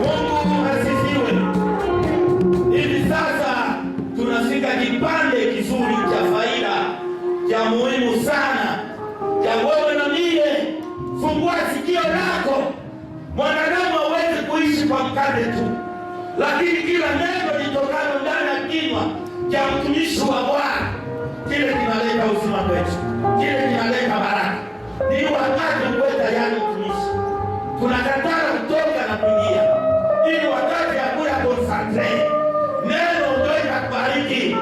Mungu asifiwe. Hivi sasa tunafika kipande kizuri cha faida cha muhimu sana cha wewe na mie. Fungua sikio lako. Mwanadamu hawezi kuishi kwa mkate tu, lakini kila neno litokalo ndani ya kinywa cha mtumishi wa Bwana, kile kinaleta uzima kwetu, kile kinaleta baraka. Ni wakati uwe tayari mtumishi. Tunakataa kutoka na kuingia, ili wakati ya kula concentrate. Neno ndio itakubariki,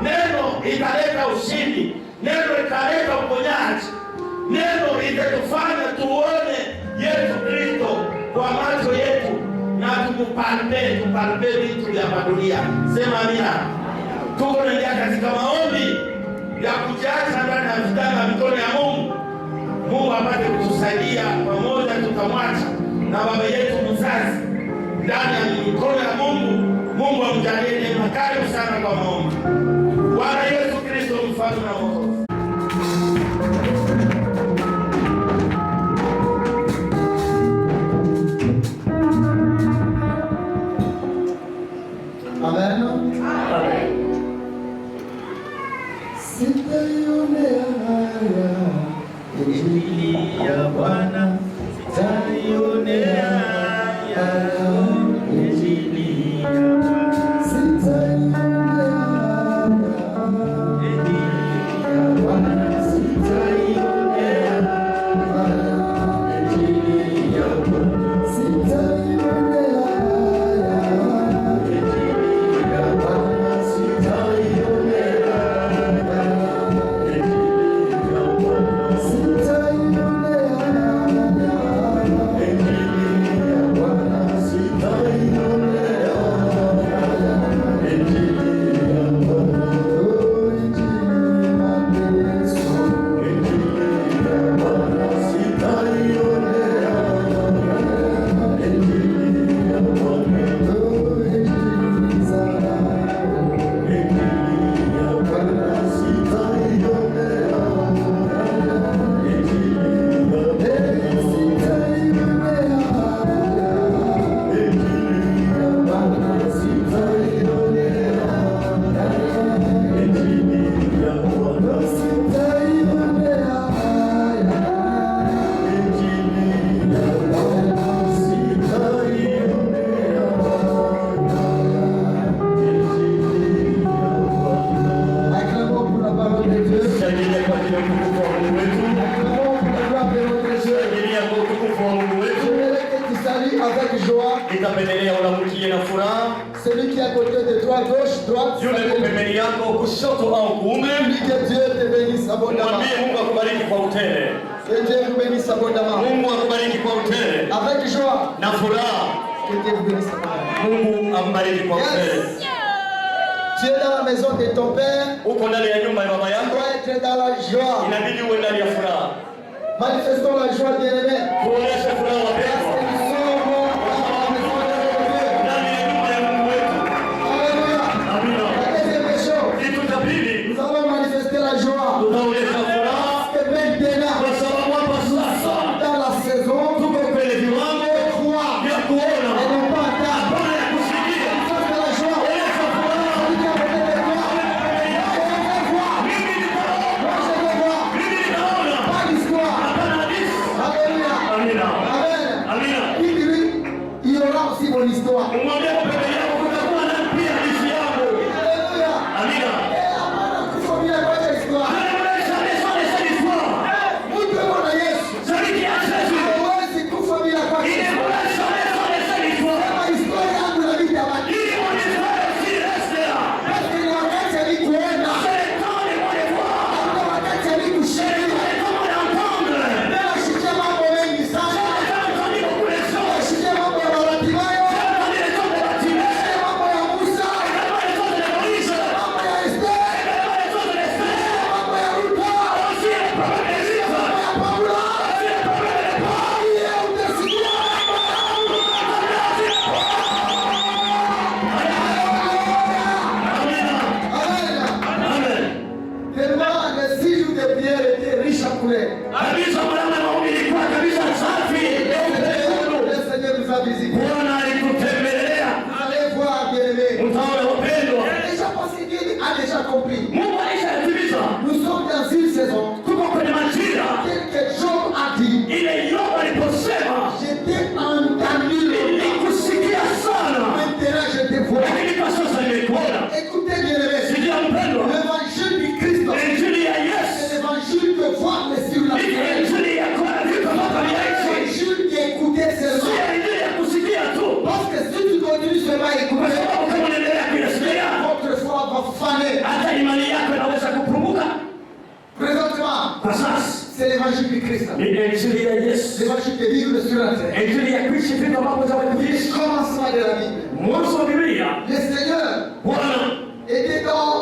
neno italeta ushindi, neno italeta uponyaji, neno itatufanya tuone Yesu Kristo kwa macho yetu na tupalpe vitu vya dunia. Sema amina. Tuko naingia katika maombi ya kujaza ndani ya vitanga mikono ya Mungu. Mungu apate kutusaidia pamoja, tukamwacha na baba yetu mzazi ndani ya mikono ya Mungu. Mungu amjalie neema. Karibu sana kwa maombi. Bwana Yesu Kristo mfalme na Mwokozi. Amen. Amen. Sitaionea haya Injili ya Bwana, sitaionea haya Injili ya Bwana, sitaionea haya Injili ya Bwana, sitaionea haya Injili ya Bwana, sitaionea Nitapendelea unamukie na furaha. Celui qui est à côté de toi, gauche, droite, yule pembeni yako kushoto au kuume. Que Dieu te bénisse abondamment. Mwambie Mungu akubariki kwa utele. Que Dieu vous bénisse abondamment. Mungu akubariki kwa utele. Avec joie. Na furaha. Que Dieu vous bénisse abondamment. Mungu akubariki kwa utele. Tu es dans la maison de ton père. Uko ndani ya nyumba ya baba yako. Tu dois être dans la joie. Inabidi uwe ndani ya furaha. Manifestons la joie, bien-aimé. Tuoneshe furaha wapendwa. Nous allons manifester la joie. Parce que maintenant, dans la saison, de croire et non pas attendre. Manifeste la joie. Pas d'histoire. Alléluia. Amen. Il y aura aussi mon histoire. Jésus-Christ. Ni injili ya Yesu. L'évangile de vivre sur la terre. Injili ya kuishi vitu ambavyo za kuishi. Commencement de la Bible. Mwanzo wa Biblia. Le Seigneur Bwana était dans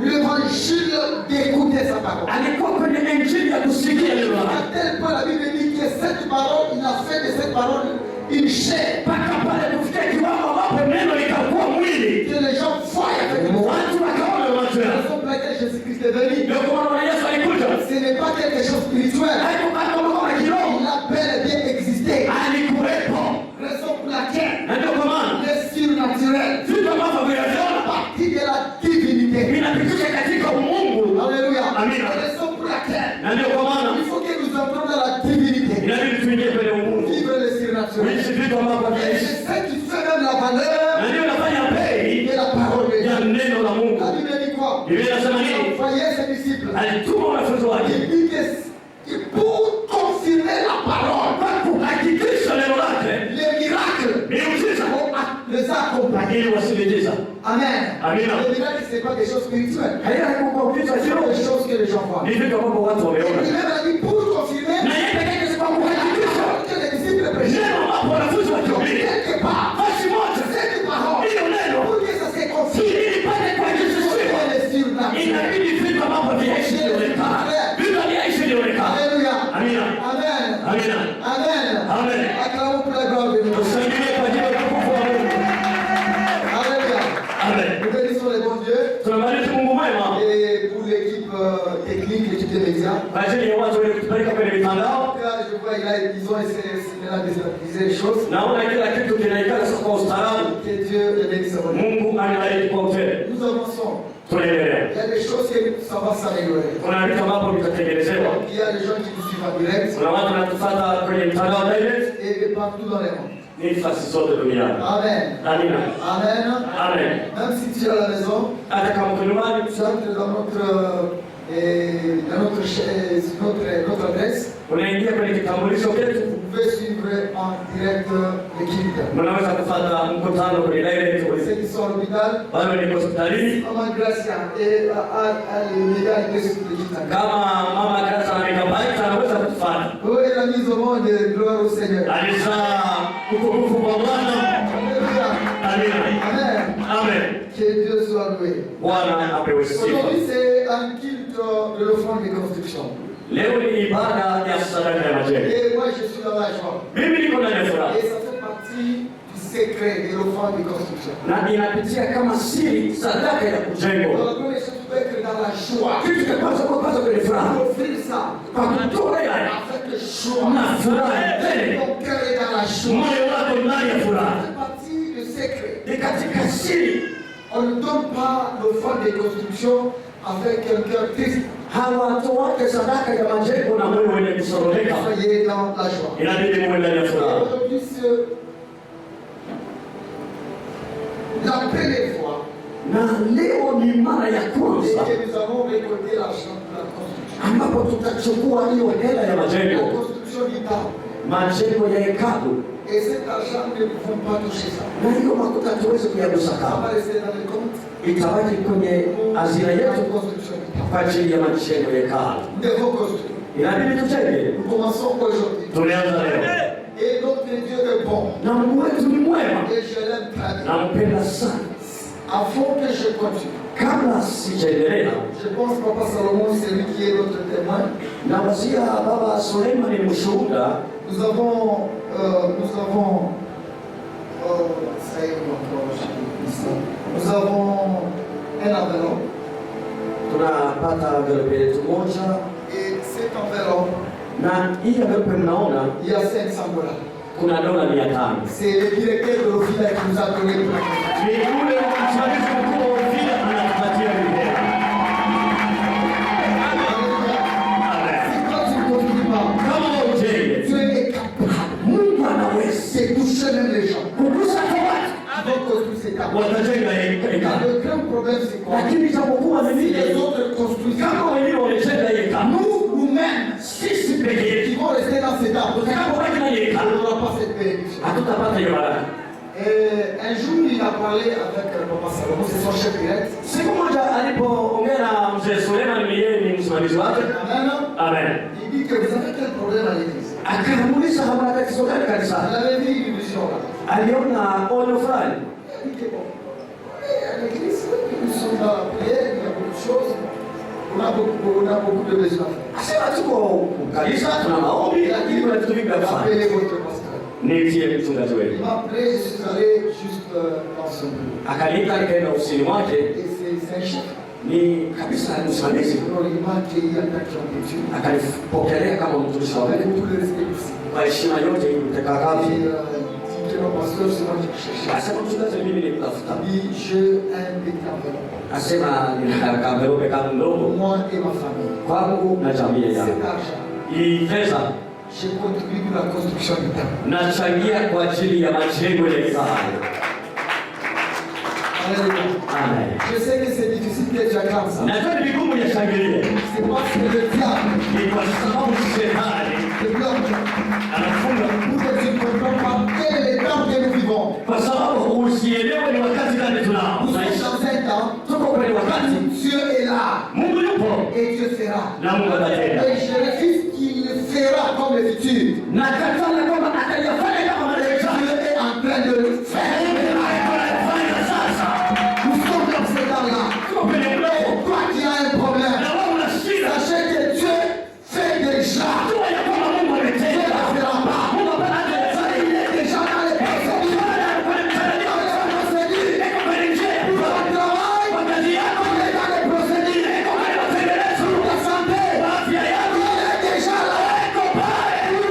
l'évangile d'écouter sa parole. alikuwa kwenye injili ya kusikia neno lake. À tel point la Bible dit que cette parole, il a fait de cette parole une chair. Mpaka pale kufikia kiwango ambapo neno likakuwa mwili. Que les gens voient avec nous. Watu wakaona macho La yao. raison pour laquelle Jésus-Christ est venu. Ndio kwa maana Yesu alikuja. Ce n'est pas quelque chose de spirituel. Haikuwa kama kiroho. Il a bel et bien existé. Alikuwepo. Raison pour laquelle Na ndio kwa maana le surnaturel vitu ambavyo vinaviona partie de la divinité. vinapitisha katika umungu. Alléluia. Amina. Raison pour laquelle Na ndio kwa maana il faut que nous entrions dans la divinité. inabidi tuingie kwenye umungu. Vivre le surnaturel. Kuishi vitu ambavyo Et vinaishi. c'est ce qui fait même la valeur Na ndio nafanya bei de la parole de ya Dieu. neno la Mungu. La Bible dit quoi? Biblia inasema Il a nini? envoyé ses disciples. Alituma wanafunzi wake Il dit que pour confirmer la parole, kwa kuhakikisha neno lake les miracles miujiza les accompagnent. ili wasilijiza. Amen. Amina. Les miracles, ce n'est pas des choses spirituelles. Haikuwa vitu vya C'est kiroho. des choses que les gens voient. Ni vitu ambavyo watu Et wameona. il a dit pour confirmer Na yeye pekee yake kwa kuhakikisha que les disciples prêchaient. neno ambapo wanafunzi wakihubiri Quelque part, basi moja cette parole, hilo neno pour que ça se confirme, ili lipate kuhakikishiwa elle est surnaturelle. inabidi vitu ambavyo vinaishi vionekana. Vitu vinaishi vionekana. Alléluia. Amina. Amen. Amina. Amen. Amen. Acclamons pour la gloire de Dieu. Tusaidie kwa ajili ya utukufu wa Mungu. Alléluia. Amen. Nous bénissons les bons dieux. Tunambariki Mungu mwema Et pour l'équipe technique, l'équipe des médias. kwa ajili ya watu waliotupeleka kwenye mitandao. Là, je vois, ils ont essayé les choses. Naona kila kitu kinaikala sasa kwa ustaarabu. Que Dieu les bénisse. Mungu anabariki kwa utele. Nous avançons. Tunaendelea. Il y a des choses que ça va s'améliorer. Kuna vitu ambavyo vitatengenezewa. Il y a des gens qui nous suivent en direct Kuna watu wanatufuata kwenye mitandao direct et partout dans les mondes. ni nafasi zote duniani. Amen. Amina. Amen. Amen. Même si tu es à la maison, Hata kama uko nyumbani, tu entres dans notre adresse. unaingia kwenye kitambulisho chetu, Vous pouvez suivre en direct l'équipe. unaweza kufuata mkutano kwenye direct. Ceux qui sont à l'hôpital, Wale ni hospitalini, Maman Gracia et les gars qui sont l'équipe. kama mama Grace na megabyte anaweza kutufuata. Oh, et la mise au monde, gloire au Seigneur. Alizaa utukufu kwa Bwana. Alléluia. Amina. Amen. Amen. Que Dieu soit loué. Bwana apewe sifa. Aujourd'hui, c'est un culte de l'offrande de construction. Leo ni ibada ya sadaka ya majengo. Et moi, je suis dans la joie. Mimi niko ndani ya furaha. Et ça fait partie du secret de l'offrande de construction. Na inapitia kama siri sadaka ya Donc, kujengwa. la première chose, tu peux être dans la joie. Kitu cha kwanza kwa kwanza kwenye furaha. Pour offrir ça, Kwa kutolea avec joie. na furaha tele. Ton cœur est dans la joie. Moyo wako ndani ya furaha. Ça fait partie du secret. Ni katika siri. On ne donne pas l'offrande de construction avec un cœur triste. Hawatoake sadaka ya majengo na moyo wenye kusoromeka. Soyez dans la joie. Inabidi muwe ndani ya Et furaha. aujourd'hui, c'est la première fois Na leo ni mara ya kwanza que nous avons récolté l'argent de la construction. ambapo tutachukua hiyo hela ya La majengo, construction du temple. majengo ya hekalu, Et cet argent, nous ne pouvons pas toucher ça. na hiyo makuta tuweze kuyagusa Ça kama va rester dans les comptes. itabaki kwenye hazina La yetu construction du temple. kwa ajili ya majengo ya hekalu. Nous devons construire. Inabidi tujenge. Nous commençons aujourd'hui. Tumeanza leo Et notre Dieu est bon. na Mungu wetu ni mwema, Et je l'aime très bien. nampenda sana. Avant que je continue, Kabla sijaendelea, je pense que Papa Salomon, c'est lui qui est notre témoin. na wazia Baba Suleiman ni mshuhuda. Nous avons ça y est, nous avons un enveloppe. Tunapata envelope yetu moja, Et cette enveloppe, na hii envelope mnaona il y a 500 $. kuna dola 500. C'est le directeur de l'OFIDA qui nous a donné pour la construction. Ni ule msimamizi mkuu wa vile anatupatia vipea. Si toi tu ne construis pas, Kama ujenge, tu es capable Mungu anaweza de toucher même les gens kugusa kwa watu qui vont construire ces tables. watajenga hekalu. Le grand problème, c'est quoi? Lakini japokuwa ni Si les vile, autres construisent, kama wengine wamejenga hekalu, nous-mêmes, sisi peke yetu qui vont rester dans ces tables, tutakapobaki na on hekalu n'aura pas cette bénédiction. hatutapata hiyo baraka. Un jour, il a parlé avec Papa Salomon, c'est son chef direct. Siku moja alipoongea na mzee Suleiman, yeye ni msimamizi wake. Amen. Amen. Il dit que vous avez quel problème à l'église? Akamuuliza hamna tatizo gani Vous kanisani? avez vu une vision là. Aliona ono fulani. Il dit que bon, à l'église, nous sommes dans la prière, il y a beaucoup de choses. On a beaucoup de besoins. Asema tuko kanisa tuna maombi lakini kuna vitu vingi vya kufanya. Appelez votre pasteur. Nitie mchungaji Il wetu. m'a appelé, je suis allé juste dans son bureau. Akaniita nikaenda ofisini mwake, Et c'est un chef. ni kabisa msimamizi. Alors il m'a accueilli en tant qu'habitude. Akanipokelea kama mtumishi wa Avec Mungu tout le respect ici. kwa heshima yote mtaka Et kazi. il dit que non, pasteur, c'est moi qui cherche. Asema mchungaji mimi nikutafuta. Il dit, j'ai un petit enveloppe. Asema nina kamberobe kama mdogo Pour moi et ma famille. kwangu na jamii yangu. Cet argent, Hii pesa j'ai contribué pour la construction du temple. nachangia kwa ajili ya majengo ya Israeli. Alléluia. Amen. Je sais que c'est difficile que tu acclames ça. Najua ni vigumu yashangilie. C'est parce que le diable Ni kwa sababu shetani te bloque anafunga pour que tu ne comprennes pas quel est le temps que nous vivons. kwa sababu usielewe ni wakati gani tunao. Nous sommes dans un temps Tuko kwenye wakati où Dieu est là Mungu yupo et Dieu fera. na Mungu atatenda. Et je refuse qu'il fera comme le futur. Na katana kwamba atajafanya kama malaika. Dieu est en train de le faire. Anafanya sasa. Nous sommes dans ce temps-là. Tuko kwenye mleo. Toi qui as un problème, Na wewe una shida. sachez que Dieu fait déjà. Jua ya kwamba Mungu Dieu ametenda. ne fera pas. Mungu ametenda. Il est déjà dans les procédures. Dans les procédures. Pour ton travail, il est dans les procédures. Pour ta santé, il est déjà là. Pour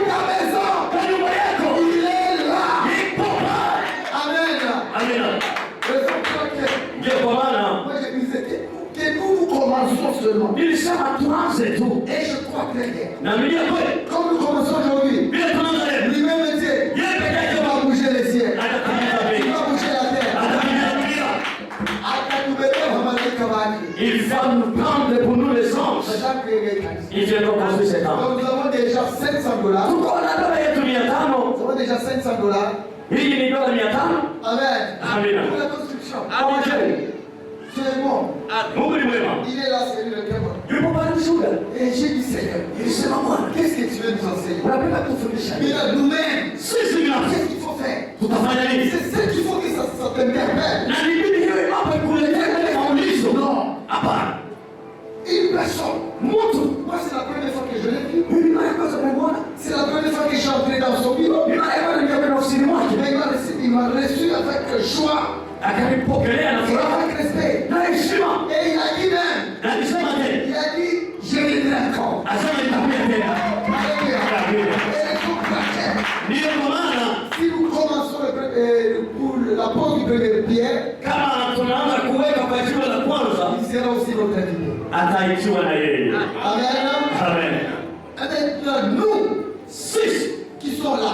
ta maison, il est là. Amen. Raison pour laquelle, Ndio kwa maana moi je disais que nous commençons seulement. nilisema tuanze tu. Et je crois très bien. Na mimi kweli Comme nous commençons aujourd'hui, bila tunaanza leo. lui-même Dieu, Yeye pekee il yake va bouger les cieux. atakuja Il mbele. va bouger la terre. Atakuja dunia. Atatubebea malaika wake. Il va nous prendre pour nous les anges. Sasa kuingia kanisa. Il vient de construire cet temple. Donc nous avons déjà $500. Tuko na dola yetu 500. Nous avons déjà $500. Hii ni dola 500. Amen. Amina. Pour la construction. Amen. Dieu est bon. Mungu ni mwema. Il est là, c'est lui le très bon. Yupo pale shuhuda. Et j'ai dit Seigneur, Nilisema Bwana, qu'est-ce que tu veux nous enseigner? unapenda kufundisha nini? Il a nous-mêmes. Sisi binafsi Qu'est-ce qu'il faut faire? tutafanya nini? C'est ce qu'il faut que ça t'interpelle. Na ni nini hiyo iwapo ikuletea kile maulizo? Non. Hapana. Une personne. Mtu. Moi, c'est la première fois que je l'ai vu. Mimi mara ya kwanza kumwona. C'est la première fois que je suis entré dans son bureau. Mimi mara ya kwanza nilikwenda ofisini mwake. Mais il m'a reçu avec joie Akanipokelea na et furaha avec respect. na heshima. Et il a dit même, Na alisema tena. il a dit, je viendrai encore. Asema nitakuja tena. Alléluia. Et les coups plaqués. Ndiyo kwa maana Si nous commençons pour la pose du premier pierre, kama tunaanza kuweka kwa jiwe la kwanza, il sera aussi notre invité. ataikiwa na yeye. Amen. Amen. Et maintenant, nous Sisi qui sommes là,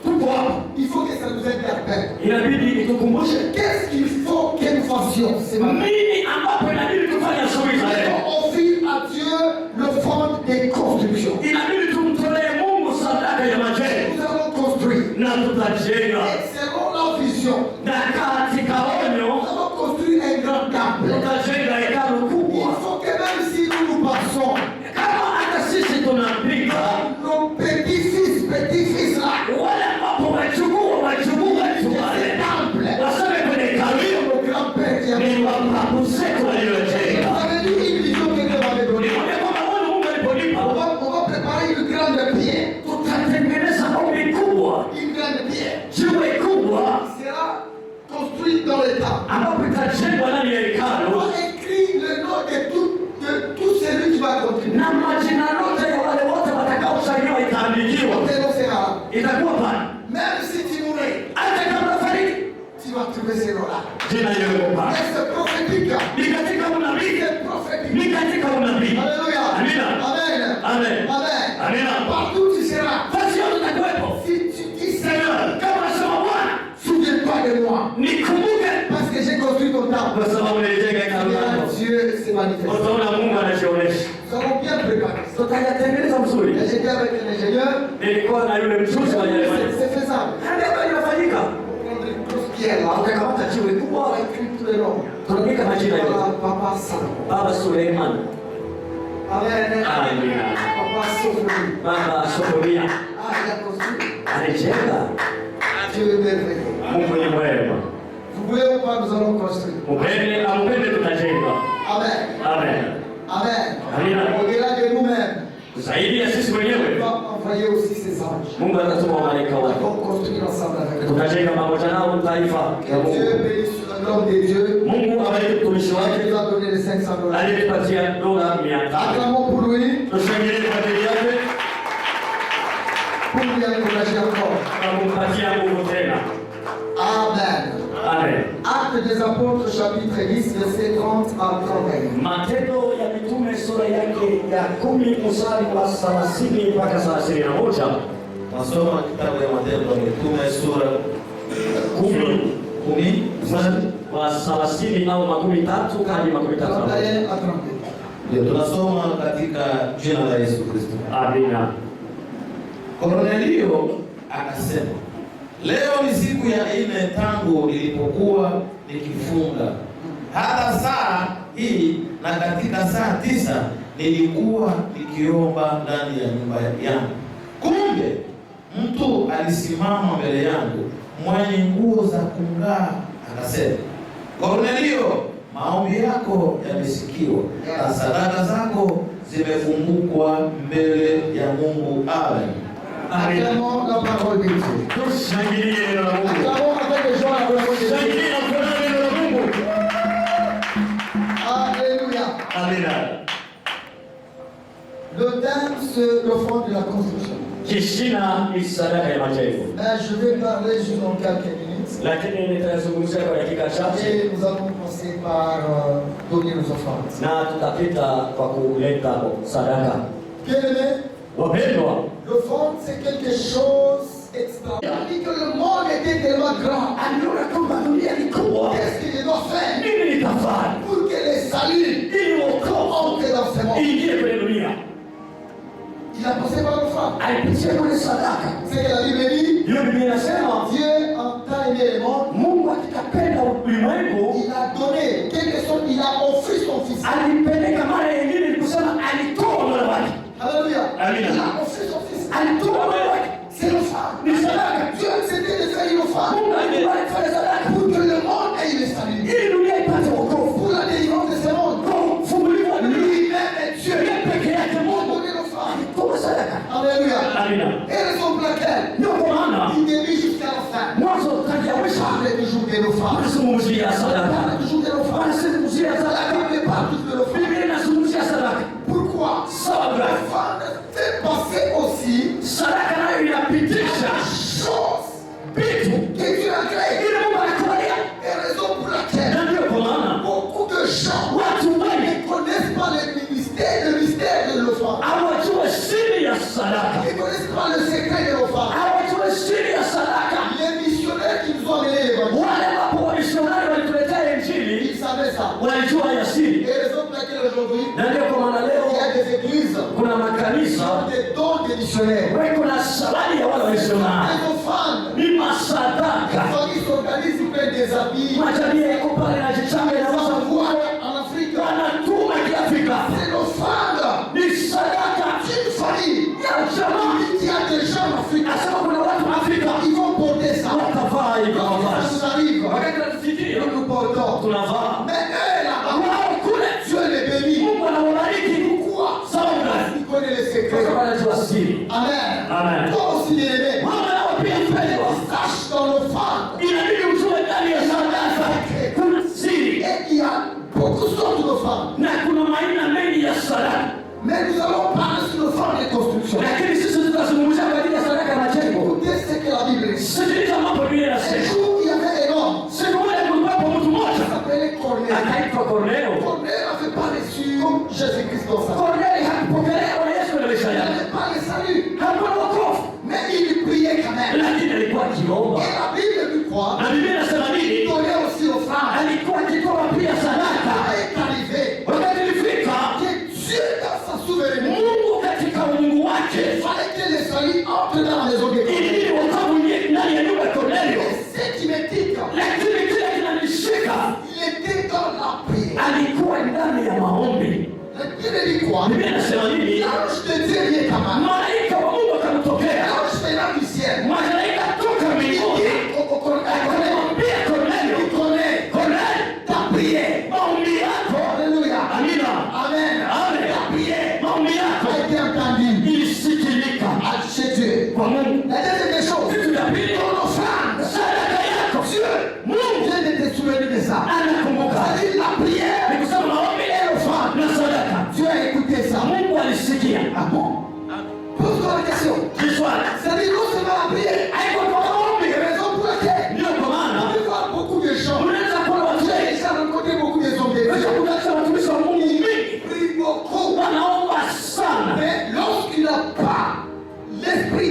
tuko hapa. il faut que ça nous interpelle. Inabidi itukumbushe Qu'est-ce qu'il faut que nous fassions ce matin? nini ambapo inabidi tufanye shughuli za leo. On offre à Dieu le fond des constructions. Inabidi tumtolee Mungu sadaka ya majengo Nous allons construire. na tutajenga. Et selon la vision, Na katika onyo nous allons construire un grand temple. tutajenga hekalu Il kubwa. faut que même si nous passons, Kama hata sisi tunapika nos petits-fils là, wale ambapo wachukua tu wale waseme kwenye hekalu hiyo nos grands-pères qui avaient ni mababu zetu waliojenga. Vous avez dit une vision que Dieu m'avait donnée. Niambia kwamba huyu Mungu aliponipa On va préparer une grande pierre. tutatengeneza ombi kubwa, Une grande pierre. jiwe kubwa Qui sera construite dans le temple. ambapo itajengwa ndani ya hekalu On écrit le nom de tout celui qui va contribuer. na majina yote ya wale wote watakaochangiwa itaandikiwa, Ton nom sera là. itakuwa pale. Même si tu mourais, Hata kama unafariki, tu vas trouver ces noms-là. jina hilo liko Et pale. c'est prophétique. Ni katika unabii, C'est prophétique. ni katika unabii. Alléluia. Amina. Amen. Amen. Amen. Amina. Partout tu seras. Basi yote itakuwepo. Si tu dis Seigneur, kama nasema Bwana, souviens-toi de moi. nikumbuke Parce que j'ai construit ton temple. kwa sababu nilijenga hekalu Et là, lako. Dieu s'est manifesté. Utaona Mungu anajionyesha. Nous avons bien préparé ça. Tutayatengeneza mzuri. Et j'étais avec un ingénieur. Nilikuwa na yule mchuzi wa Yeremia. C'est faisable. Hadi hapa inafanyika. Prendre une grosse pierre là. Utakamata jiwe On kubwa, va écrire tous les noms. tunaandika majina Voilà, yetu. Papa Salomon. Baba Suleiman, Amen. Amina. Papa Sophie. Mama Sophia Il a construit. alijenga. Dieu est merveilleux. Mungu ni mwema. Vous voulez ou pas, nous allons construire. Ampende tutajenga. Amen. Amen. Amen. Amina. Au-delà de nous-mêmes, Zaidi ya sisi wenyewe, il va envoyer aussi ses anges. Mungu atatuma malaika Nous wake. allons construire ensemble avec nous. Tutajenga pamoja nao taifa ya Que Dieu Mungu. bénisse sur l'homme de Dieu. Mungu abariki mtumishi Il wake nous a donné les 500 $. aliyetupatia dola 500. Acclamons pour lui, Tushangilie kwa ajili yake pour lui encourager encore. na kumpatia nguvu tena. Amen. Amen. Actes des Apôtres, chapitre 10, versets 30 à 31. Matendo ya Mitume sura yake ya 10 mstari wa 30 mpaka 31. Nasoma kitabu ya Matendo ya Mitume sura 10 mstari wa 30 au 13 hadi 13. 31 à 32. ndio tunasoma katika jina la Yesu Kristo. Amina. Kornelio akasema, leo ni siku ya 4 tangu nilipokuwa nikifunga. Hata saa hii na katika saa 9 nilikuwa nikiomba ndani ya nyumba yangu. Kumbe mtu alisimama mbele yangu mwenye nguo za kung'aa, akasema, Kornelio, maombi yako yamesikiwa na sadaka zako zimefungukwa mbele ya Mungu. Amen. Acclamons la parole de Dieu. Tushangilie neno la Mungu. Acclamons avec joie la parole de Dieu. Tushangilie na kuona neno la Mungu. Alléluia. Amina. Le thème, c'est le fond de la construction. Kishina ni sadaka ya majengo. Mais je vais parler juste dans quelques minutes. Lakini nitazungumzia kwa dakika chache Et nous allons commencer par donner nos offrandes. na tutapita kwa kuleta sadaka. Bien-aimés, Wapendwa, l'offrande, c'est quelque chose d'extraordinaire. Il dit que le monde était tellement grand. aliona kwamba dunia ni kubwa. Qu'est-ce qu'il doit faire Nini nitafanya pour que les saluts ili wokovu entrent dans ce monde? ingie kwenye dunia? Il a passé par l'offrande. Alipitia kwenye sadaka. C'est que la Bible dit, Hiyo Biblia inasema Dieu a tant aimé le monde, Mungu akikapenda ulimwengu il a donné quelque chose, il a offert son fils. alipeleka. Mara nyingine ni kusema alitoa mwana wake. Alléluia. Amen. Il a offert son fils. Alitoa mwana wake. C'est l'offrande. Ni sadaka. Dieu a accepté de faire une offrande Mungu alikubali kufanya sadaka pour que le monde ait le salut. ili dunia ipate wokovu. Pour la délivrance de ce monde. Kwa ufungulivu wa dunia. Lui-même est Dieu. Yeye peke yake Il a Mungu donné l'offrande. alitoa sadaka. Alléluia. Amina. Et raison pour laquelle, Ndio kwa maana du début jusqu'à la fin, mwanzo kati ya mwisho parle toujours de l'offrande. anazungumzia sadaka. Parle toujours de l'offrande. Anazungumzia La sadaka. Bible parle toujours de l'offrande. Biblia inazungumzia sadaka. Pourquoi? Sababu L'offrande fait passer aussi sadaka nayo inapitisha chose vitu que Dieu a créé. ili Mungu alikubalia. Et raison pour laquelle Na ndio kwa maana beaucoup de gens watu wengi ne connaissent pas le mystère de l'offrande. hawajua siri ya sadaka, Ils ne connaissent pas le secret de l'offrande. hawajua siri ya sadaka. Les missionnaires qui nous ont amené l'évangile, Wale ambapo wamisionari walituletea Injili ils savaient ça. walijua ya siri. Et raison pour laquelle aujourd'hui, Na ndio kwa maana il y leo a des églises kuna qui makanisa ont des dons de missionnaires. kuna zawadi ya wale wamisionari, Les offrandes, ni masadaka. les familles s'organisent, ils prennent des habits, Majamii yako pale na jichanga ils inaweza envoient kuwa en Afrique. wanatuma kiafrika. C'est l'offrande Ni sadaka d'une famille ya jamaa. qui a des gens en Afrique. Nasema kuna watu Afrika Ils vont porter ça. watavaa hivyo Quand ça mavazi. nous arrive, Wakati natufikia nous nous portons. tunavaa. Mais eux là-bas, Wao kule Dieu les bénit. Mungu anawabariki. Pourquoi? Sababu gani? Il connaît les Kwa secrets. sababu anajua siri. Amen. Amen. Toi aussi, bien-aimé, Mama nao pia mpendwa, sache dans l'offrande. inabidi ujue ndani ya sadaka kuna siri Et il y a beaucoup de sortes d'offrandes. na kuna maina mengi ya sadaka, Mais nous allons parler sur l'offrande de construction. lakini sisi tutazungumzia kwa ajili ya sadaka ya majengo. Écoutez ce que la Bible dit. Sikiliza mambo Biblia Un inasema. jour, il y avait un homme Siku moja kulikuwepo mtu qui mmoja s'appelait Corneille. akaitwa Kornelio. Corneille n'avait pas reçu Jésus-Christ dans sa vie. Kornelio hakupokelewa na Yesu kwenye maisha Il yake, n'avait pas le salut. hakuna wokovu, Mais il priait quand même. lakini alikuwa akiomba. Et la Bible lui croit. Na Biblia inasema Il nini? donnait aussi l'offrande. Alikuwa akitoa pia sadaka. est arrivé Wakati ilifika que Dieu, dans sa souveraineté, Mungu katika umungu wake il fallait que le salut entre dans la maison de Dieu. ili wokovu uingie ndani ya nyumba ya Kornelio. Et ce qui me tique, Lakini kile kinanishika, il était dans la prière. alikuwa ndani ya maombi. La Bible dit quoi? Biblia inasema ciel. Malaika toka mbinguni akamwambia Kornelio, Kornelio, Ta prière. maombi yako, Alléluia. amina, Amen. amen, Ta prière maombi a yako été entendue ilisikilika chez Dieu. kwa Mungu. La deuxième des choses, Kitu ya pili, ton offrande, sadaka yako, Dieu, Mungu Dieu ne te souvenu de ça. anakumbuka. C'est-à-dire la prière Ni kusema maombi et l'offrande. na sadaka, Dieu a écouté ça. Mungu alisikia. Ah bon? Pose-toi la question. Kiswali C'est-à-dire non seulement la prière, haiko kwa maombi, et raison pour laquelle ndio kwa maana on peut voir beaucoup de gens. unaweza kuona watu J'ai wengi, déjà rencontré beaucoup de hommes de unaweza Dieu. kukutana na watumishi wa Mungu wengi Prie beaucoup. wanaomba sana, Mais lorsqu'il n'a pas l'esprit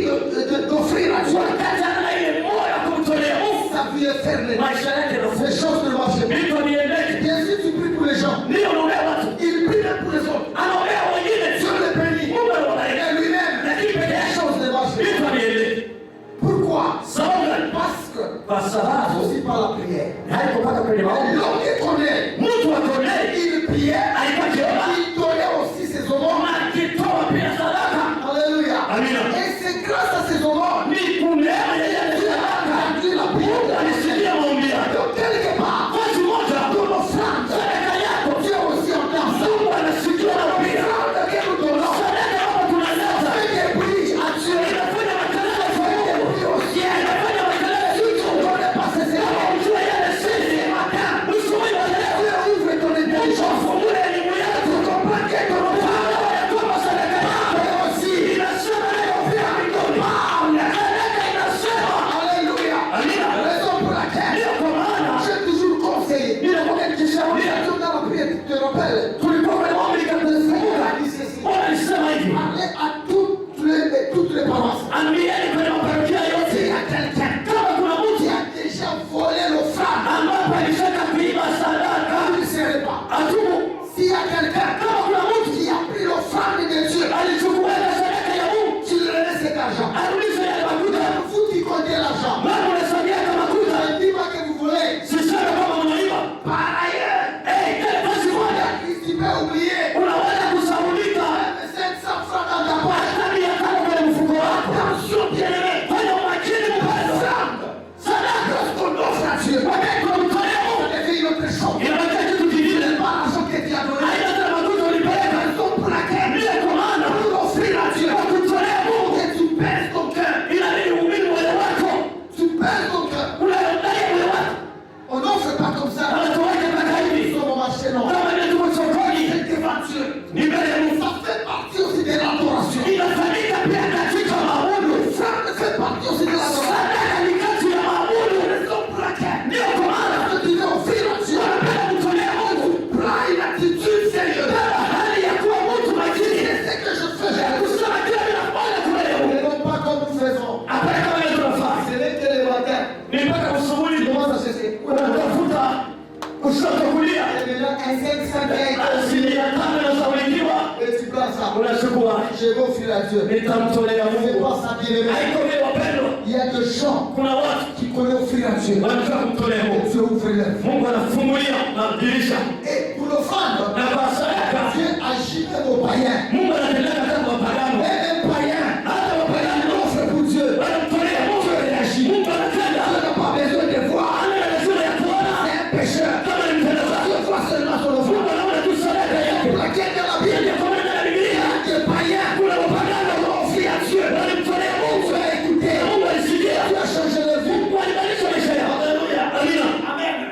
d'offrir à Dieu, wakati ana ile moyo wa kumtolea Mungu, sa vie est fermée. maisha yake Les yanafunga. choses ne marchent pas. Vitu haviendeki. Bien sûr, tu pries pour les gens. Ndio unaombea watu, Il prie même pour les autres. anaombea wengine, Dieu le bénit. Mungu anawabariki, Et lui-même, lakini peke les yake choses ne marchent pas. vitu haviendeki. Pourquoi? Sababu gani? Parce que Kwa sababu aussi par la prière. haiko mpaka kwenye maombi. L'homme qui connaît, Mtu wa Kornelio il priait, alikuwa akiomba il donnait aussi ses aumônes. na akitoa pia sadaka. Alléluia. Amina. Et c'est grâce à ces aumônes Ni kuneema ya yale qu'il a sadaka, entendu la Mungu prière. alisikia maombi yako. Donc quelque part, Wakati mmoja ton offrande, sadaka yako Dieu aussi entend ça. Mungu anasikia maombi yako. L'offrande que nous donnons, Sadaka hapa tunaleta fait des prix à Dieu. inafanya makelele kwa Fait des Mungu. prix au ciel. Inafanya makelele Si tu ne connais pas ces kama éléments, ujue yale siri. Usiwe na leo. Dieu ouvre ton Mungu intelligence. afungule elimu yako. Tu comprends que ton offrande Ya kwamba sadaka yako est aussi. inasema leo pia mbinguni. Sadaka inasema. Alléluia. Amina. Raison pour laquelle Ndio kwa maana j'ai toujours conseillé. ninakuwa nikishauria. Quand dans la prière, tu te rappelles, Tulikuwa kwenye maombi on nikakumbuka. a dit ceci. Bwana alisema hivi. Allez à toutes les paroisses. Ambieni kwenye maparokia S'il yote. y a quelqu'un Kama kuna qui mtu a déjà volé l'offrande, ambapo alishaka kuiba sadaka, tu ne serais pas. atubu. S'il y a quelqu'un Kama kuna mtu qui a pris l'offrande de Dieu, alichukua ile sadaka ya Mungu, tu lui laisses cet argent. arudishe yale makuta. Vous qui comptez l'argent, Maana unasabia kama makuta. ne dis pas que vous volez. Siseme kama unaiba. Par ailleurs, Kile basi moja tu peux oublier unaweza kusaulika 500 francs dans ta poche. hata 500 kwenye mfuko wako. Attention, bien-aimé. Fanya umakini mpendwa. Sadaka Lorsqu'on offre à Dieu, wakati tunamtolea ça Mungu devient une autre chose. inabakia kitu kingine. Pas l'argent que tu as donné. Haina tena makuta ulipeleka. Raison pour laquelle, Ndiyo kwa maana pour offrir à Dieu, kwa kumtolea Mungu que tu pèses ton cœur. inabidi uhubiri moyo wako. Tu pèses ton cœur. Unayodai moyo wako. On n'offre pas comme ça. Wanatoaje mpaka Nous hivi? sommes au marché, non. Kama vile tuko sokoni. C'est devant Dieu. Ni mbele ya Mungu. Ça fait partie aussi de l'adoration. Inafanyika pia katika maabudu. Ça fait partie aussi de l'adoration. Sadaka ni kati ya maabudu. Raison pour laquelle, Ndiyo kwa maana quand tu veux offrir à Dieu, wanapenda kumtolea Mungu. prends une attitude sérieuse. Beba hali ya kuwa mtu makini. C'est ce que je fais. Kusema kile ninafanya kule leo. Et non pas comme nous faisons. Hapana kama vile tunafanya. Ce n'est que le matin. Ni mpaka usubuhi Comment ça se fait? unatafuta kushoto kulia. Et maintenant, un 500 qui a Basi été 500 inasaulikiwa. et tu prends ça. Unachukua. Je vais offrir à Dieu. Nitamtolea C'est Mungu. pas ça, bien-aimé. Haiko vile wapendwa. Il y a des gens Kuna watu qui connaissent offrir à Dieu. wanataka kumtolea Et Mungu. Dieu ouvre leur vie. Mungu anafungulia madirisha. Et pour l'offrande, Na kwa sadaka Dieu agit comme au païen. Mungu anatendeka kama wapagano. Et un païen Hata wapagano offre pour Dieu. wanamtolea Mungu. Mungu anatenda. Dieu n'a pas besoin de voir. Hana lazima ya kuona C'est un pécheur. kama ni mtendakazi. Dieu voit seulement son Mungu offrande. anaona tu sadaka yake. Pour laquelle dans la Bible, Ndiyo kwa maana ya Biblia des païens kuna wapagano offrent à Dieu. walimtolea Mungu. Dieu a écouté. Na Mungu alisikia. Dieu a changé leur vie. Mungu alibadilisha maisha yao. Alléluia. Amina.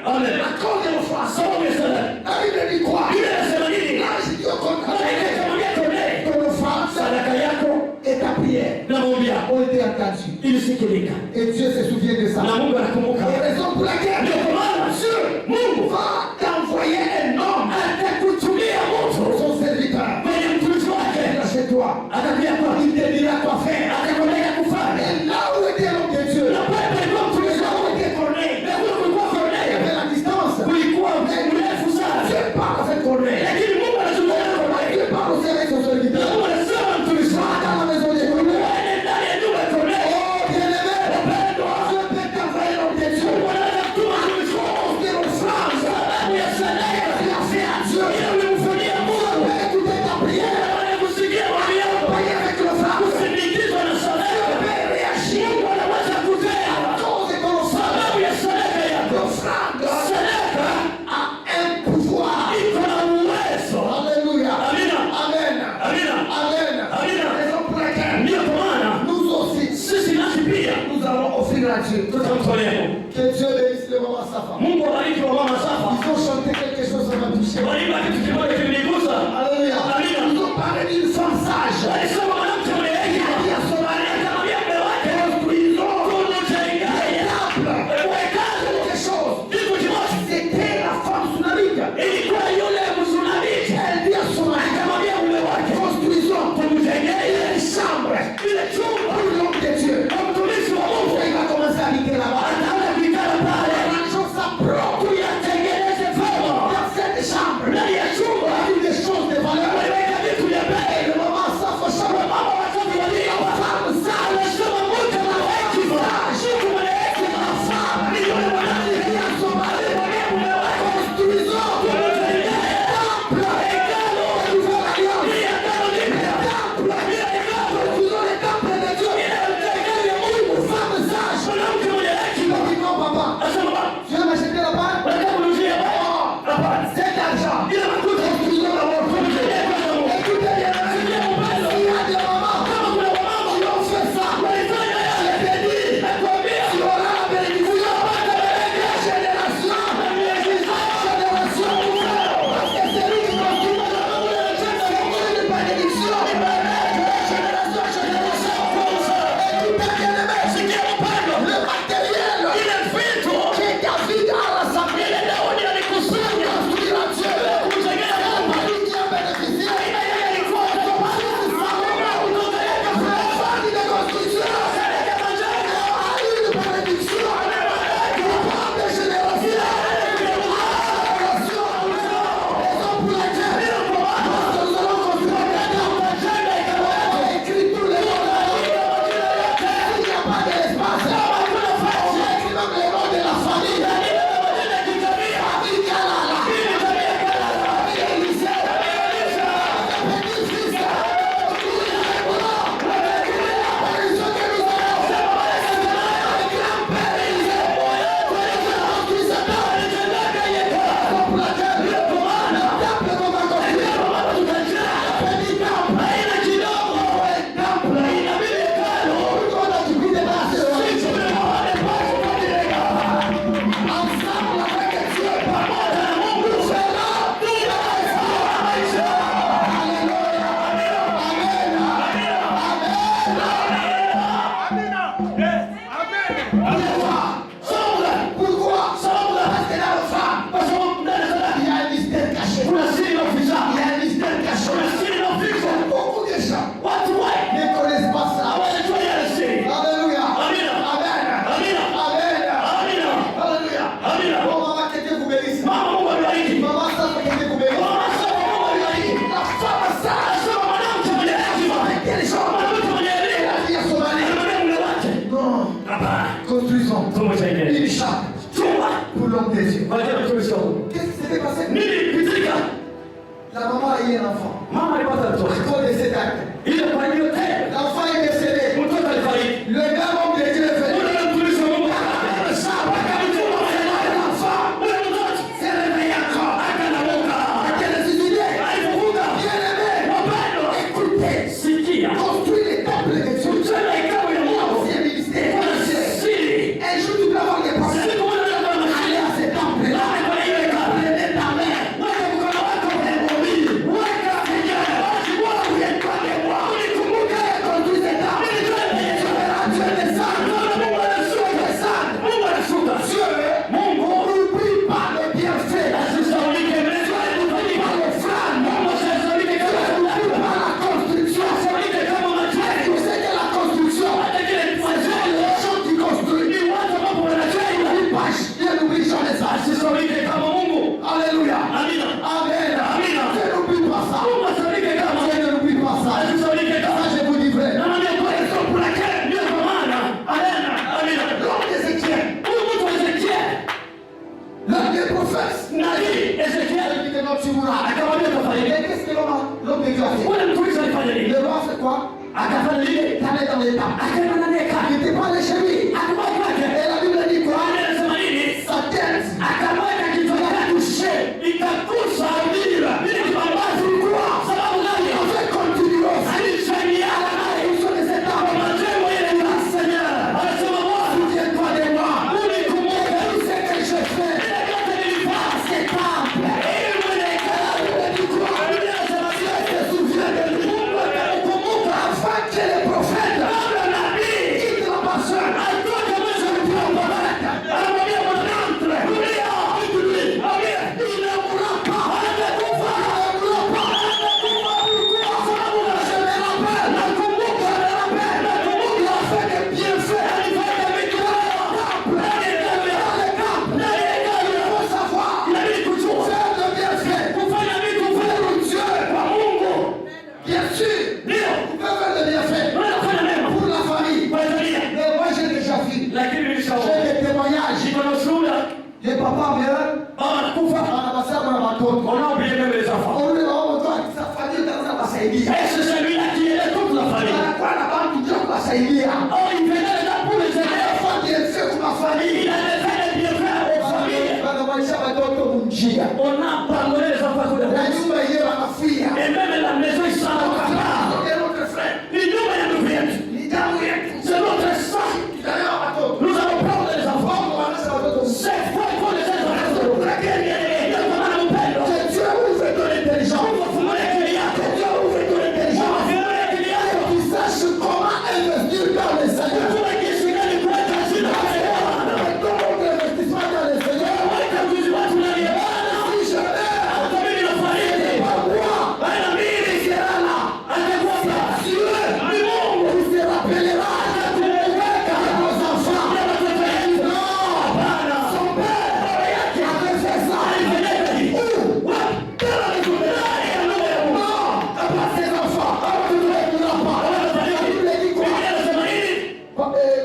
Amen. À cause de l'offrande. Sababu ya sadaka. La Bible dit quoi? Biblia inasema nini? L'ange dit au contraire. Malaika akamwambia Kornelio, Ton offrande sadaka yako et ta prière na maombi yako ont été entendues. ilisikilika. Et Dieu se souvient de ça. Na Mungu anakumbuka. Et raison pour laquelle Ndio kwa maana Dieu Mungu va t'envoyer un homme, atakutumia mtu son serviteur, kwenye mtumishi wake, chez toi. atakwambia kwa Il te dira quoi faire. atakwambia kufanya. Et là où était l'homme de Dieu, Na pale palikuwa et mtumishi là où wake. était Corneille, Na kule kulikuwa il y Kornelio. avait la distance. Kulikuwa mrefu sana. Dieu parle avec Corneille. Lakini Mungu anazungumza na Kornelio. Dieu parle aussi avec son Na serviteur. Mungu anasema na mtumishi Va wake. dans la maison de Corneille. Waende ndani ya nyumba ya Kornelio. Oh bien-aimé, Wapendwa, Dieu peut t'envoyer l'homme de Dieu. Dieu. tutamtolea. Que Dieu bénisse le maman Safa. Mungu abariki wa mama Safa. Ils ont chanté quelque chose, ça m'a touché. Waliimba kitu kimoja kilinigusa. Alléluia. Amina. Ils ont parlé d'une femme sage. Alisema mwanamke mwenye hekima. Il a son mari. Akamwambia mume wake, Construisons tunajenga temple. Quelque chose. kitu kimoja. C'était la femme sunamite. Ilikuwa yule Msunamiti. Elle dit à son mari, Akamwambia mume wake, construisons tumjengee une chambre ile chumba pour l'homme de Dieu. kwa mtumishi wa Mungu. Il va commencer à habiter là-bas. Ataanza kuikala pale. Les choses s'approchent. Tuyatengeneze vyema. Dans cette chambre, Ndani ya chumba il y a des choses de valeur. waliweka vitu vya bei. Et le maman Safa chambre, Mama watatu walioa. Anasema mmoja na hekima. Mtu mwenye hekima. Ni yule mwanamke. il dit à son mari, Mwambie mume wake, construisons tumjengee temple. hekalu. Nouvelle alliance. Ni hekalu jipya. Ile hekalu Construisons le temple de Dieu. inayoitwa hekalu ya Mungu. Femme sage. Mwanamke mwenye Il hekima. dit non, papa. Anasema baba, Tu veux m'acheter là-bas? unataka kununua baba? Hapana. Cet argent. Ile makuta Construisons d'abord. tumjengee kwanza Mungu. Écoutez bien. Sikia upendo. Il y a des mamans Kama kuna wamama qui ont fait ça. walifanya yale, Je t'ai dit, nakwambia tu auras la bénédiction. Génération. Génération. Parce que celui qui construit c'est une bénédiction. Génération, génération. Écoutez bien, les mecs. sikia upendo. Le matériel Ile vitu que David a rassemblé, ile Daudi alikusanya construit la Dieu. kumjengea C'est Mungu. pas lui qui a bénéficié. Aina yeye alikuwa automatic. Kutoka yeye La famille de construction kapeleka majengo. a eu une bénédiction. Pas de génération. Raison pour laquelle nous allons construire un temple. Écrit tous les noms de la vie. Il n'y a pas d'espace. J'ai écrit même les noms de la famille. Famille Kalala. Famille Élisée. Petit fils. Tous les Rémoulants. Apparition que nous avons. Grand-père Élisée. Construit ce temple. Raison pour laquelle le temple qu'on va construire. Petit temple. On a du bruit de base. Ensemble avec Dieu. Nous serons. Alléluia. Amen. Pourquoi? Parce que dans le femme, il y a un mystère caché. Il y a un mystère caché. Beaucoup de gens ne connaissent pas ça. Alléluia. Amen. Amen. Alléluia. Bon, maman, que Dieu vous bénisse. Maman, ça, que Dieu vous bénisse. La femme sage. Quel genre? Elle a dit à son mari. Non. Construisons une chambre pour l'homme des yeux. Qu'est-ce qui s'était passé? La maman a eu un enfant. À cause de cet acte. L'enfant est décédé. Le même homme de Dieu est venu. S'est réveillé encore. Quelle est cette idée? Bien-aimé. Écoutez. Construis les temples de Dieu. C'est un ministère. Un jour, tu peux avoir des problèmes. Allez à ces temples-là. Prenez ta main. Weka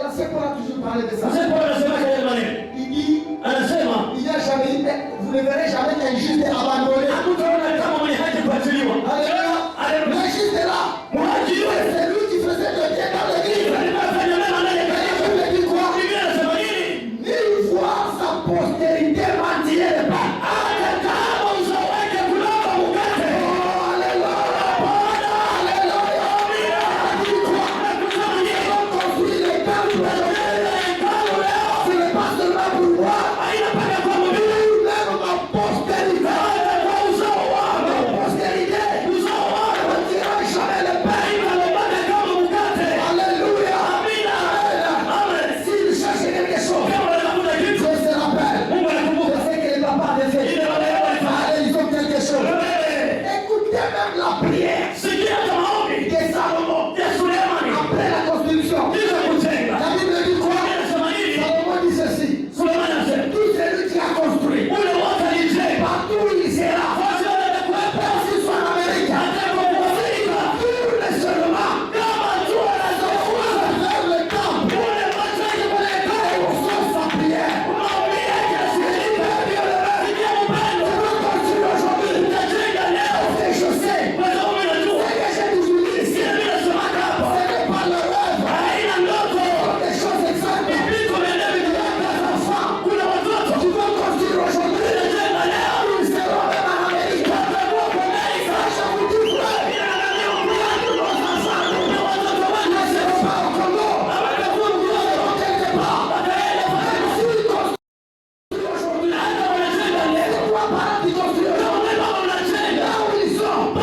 la seconde a toujours parlé de ça. Mzee Paulo anasema kile maneno. Il dit, Anasema il n'y a jamais, vous ne verrez jamais un juste abandonné. hakutaona kama mwenye haki kuachiliwa. Alléluia. Alléluia. Le juste est là. Mwaji yule C'est lui qui faisait le bien dans l'église. anafanya mema ndani ya Et kanisa. je me dis quoi? Biblia inasema nini? Ni voir sa postérité mentir le pain. Hata kama uzao wake kulamba mkate. Oh, alléluia. Alléluia. Il dit quoi? Ils ont construit le temple. Ce n'est pas seulement pour moi. Même ma postérité. Ma postérité. Ne dira jamais le pain. Alléluia. Amen. S'il cherche quelque chose, Dieu se rappelle. Je sais que les papas de fait. Allez, ils ont quelque chose. Écoutez même la prière de Salomon après la construction. La Bible dit quoi? Salomon dit ceci. Tout celui qui a construit, partout où il sera, même s'il soit en Amérique, tourne seulement vers le temple et on sort sa prière. Je veux construire aujourd'hui. Parce que je sais ce que j'ai toujours dit. Ce n'est pas le rêve. Des choses exactes. Il y a des enfants qui vont construire aujourd'hui. Ils seront même en Amérique. Je vous dis vrai. Nos enfants ne seront pas au Congo. Ils seront quelque part. Même s'ils construisent aujourd'hui, c'est toi parent qui construis aujourd'hui. Là où ils sont, le Dieu,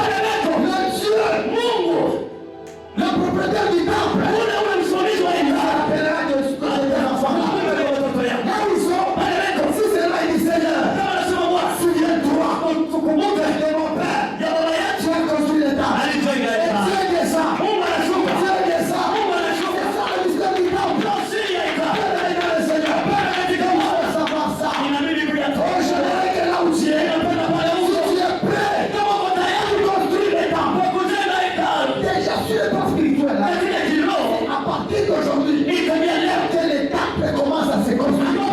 le propriétaire du temple, appellera des enfants. Là où ils sont, si c'est là, il dit Seigneur, souviens-toi de mon père. Tu as construit le temple. Et Dieu descend. Dieu descend. C'est ça le mystère du temple. Père dans le Seigneur. Comment savoir ça? Oh, je dirais que là où tu es, si tu es prêt pour construire le temple, déjà sur le plan spirituel, là, à partir d'aujourd'hui, que le temple commence à se construire.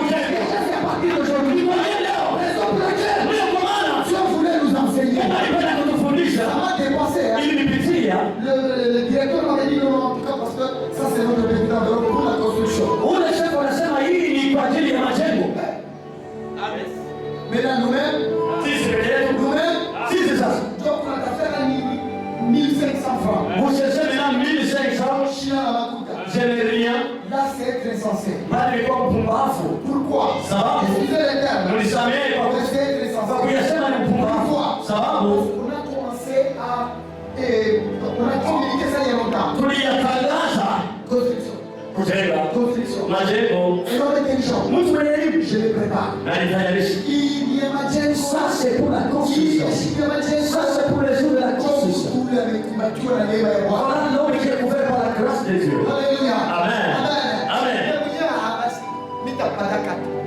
Déjà c'est à partir d'aujourd'hui. Raison pour laquelle Dieu voulait nous enseigner. Ça m'a dépassé. Hein. Le directeur m'avait dit non, en tout cas, parce que ça c'est notre président de l'Europe pour la construction. Maintenant nous-mêmes, donc on a fait 1500 francs. China à Makuta. Là c'est être insensé. Pourquoi? Excusez les termes. C'est être insensé. Pourquoi? On a commencé à... on a communiqué ça il y a longtemps. Construction. Et l'homme intelligent, je le prépare. Il imagine Ça c'est pour la construction. Ça c'est pour les jours de la construction. Voilà l'homme qui est couvert par la grâce de Dieu. Alléluia. Amen.